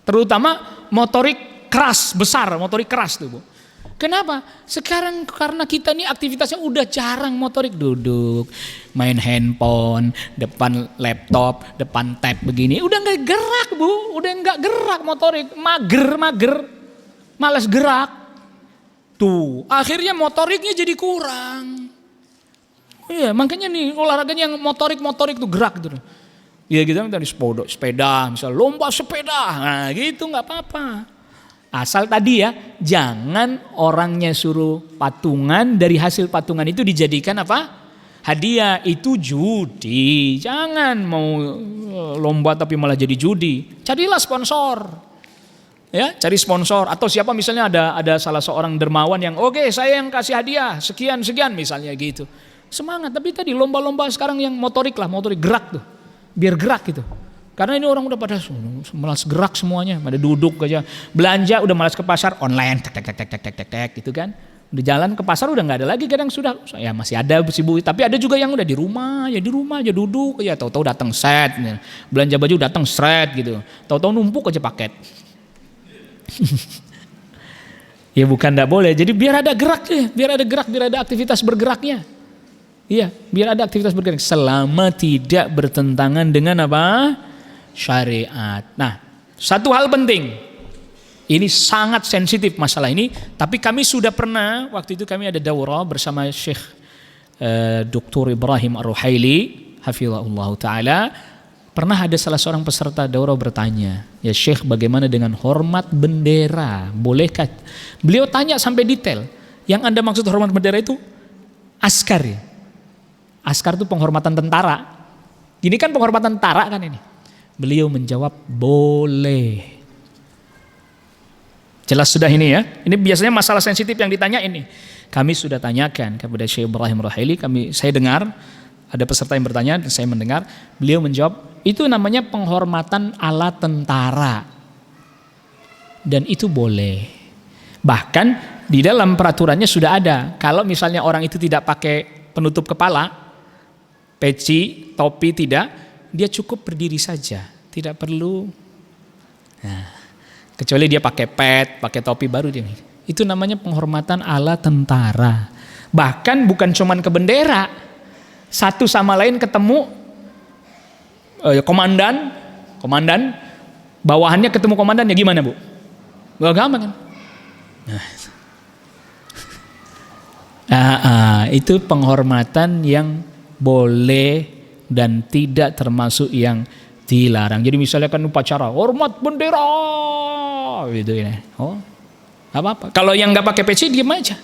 Terutama motorik keras, besar, motorik keras tuh Bu. Kenapa? Sekarang karena kita ini aktivitasnya udah jarang motorik, duduk, main handphone, depan laptop, depan tab begini. Udah gak gerak Bu, udah gak gerak motorik, mager, malas gerak. Tuh, akhirnya motoriknya jadi kurang. Iya, makanya nih olahraganya yang motorik tuh gerak gitu. Ya gitu tadi sepeda, misal lomba sepeda, nah gitu gak apa-apa. Asal tadi ya, jangan orangnya suruh patungan, dari hasil patungan itu dijadikan apa? Hadiah. Itu judi. Jangan mau lomba tapi malah jadi judi. Carilah sponsor. Ya, cari sponsor atau siapa misalnya ada salah seorang dermawan yang oke, saya yang kasih hadiah sekian misalnya gitu. Semangat, tapi tadi lomba-lomba sekarang yang motorik gerak tuh. Biar gerak gitu. Karena ini orang udah pada malas gerak semuanya, pada duduk aja. Belanja udah malas ke pasar, online tek gitu kan. Udah jalan ke pasar udah nggak ada lagi, kadang sudah ya masih ada sibuk, tapi ada juga yang udah di rumah aja duduk ya, tahu-tahu datang set. Belanja baju datang set gitu. Tahu-tahu numpuk aja paket. Ya bukan enggak boleh. Jadi biar ada geraknya, biar ada aktivitas bergeraknya. Iya, biar ada aktivitas bergerak selama tidak bertentangan dengan apa? Syariat. Nah, satu hal penting. Ini sangat sensitif masalah ini, tapi kami sudah pernah, waktu itu kami ada daurah bersama Syekh Dr. Ibrahim Ar-Ruhaili, hafizahullah ta'ala. Pernah ada salah seorang peserta daurah bertanya, ya Syekh, bagaimana dengan hormat bendera? Bolehkah? Beliau tanya sampai detail. Yang Anda maksud hormat bendera itu askar ya? Askar itu penghormatan tentara. Ini kan penghormatan tentara kan ini. Beliau menjawab boleh. Jelas sudah ini ya. Ini biasanya masalah sensitif yang ditanya ini. Kami sudah tanyakan kepada Syekh Ibrahim Ar-Ruhaili. Saya dengar ada peserta yang bertanya dan saya mendengar. Beliau menjawab itu namanya penghormatan ala tentara. Dan itu boleh. Bahkan di dalam peraturannya sudah ada. Kalau misalnya orang itu tidak pakai penutup kepala, peci, topi tidak, dia cukup berdiri saja, tidak perlu. Nah, kecuali dia pakai pet, pakai topi baru dia. Itu namanya penghormatan ala tentara. Bahkan bukan cuman ke bendera. Satu sama lain ketemu komandan, bawahannya ketemu komandan, ya gimana Bu? Gak gampang kan? Itu penghormatan yang boleh dan tidak termasuk yang dilarang. Jadi misalnya kan upacara hormat bendera gitu ya. Oh, apa-apa. Kalau yang nggak pakai peci diam aja.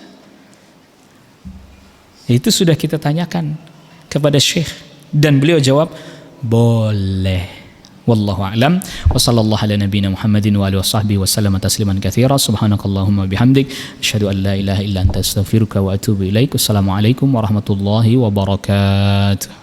Itu sudah kita tanyakan kepada Syekh dan beliau jawab boleh. Wallahu a'lam wa sallallahu ala nabiyyina Muhammadin wa alihi washabbihi wa sallama tasliman katsira. Subhanakallahumma bihamdik asyhadu an la ilaha illa anta astaghfiruka wa atubu ilaik. Wassalamu alaikum warahmatullahi wabarakatuh.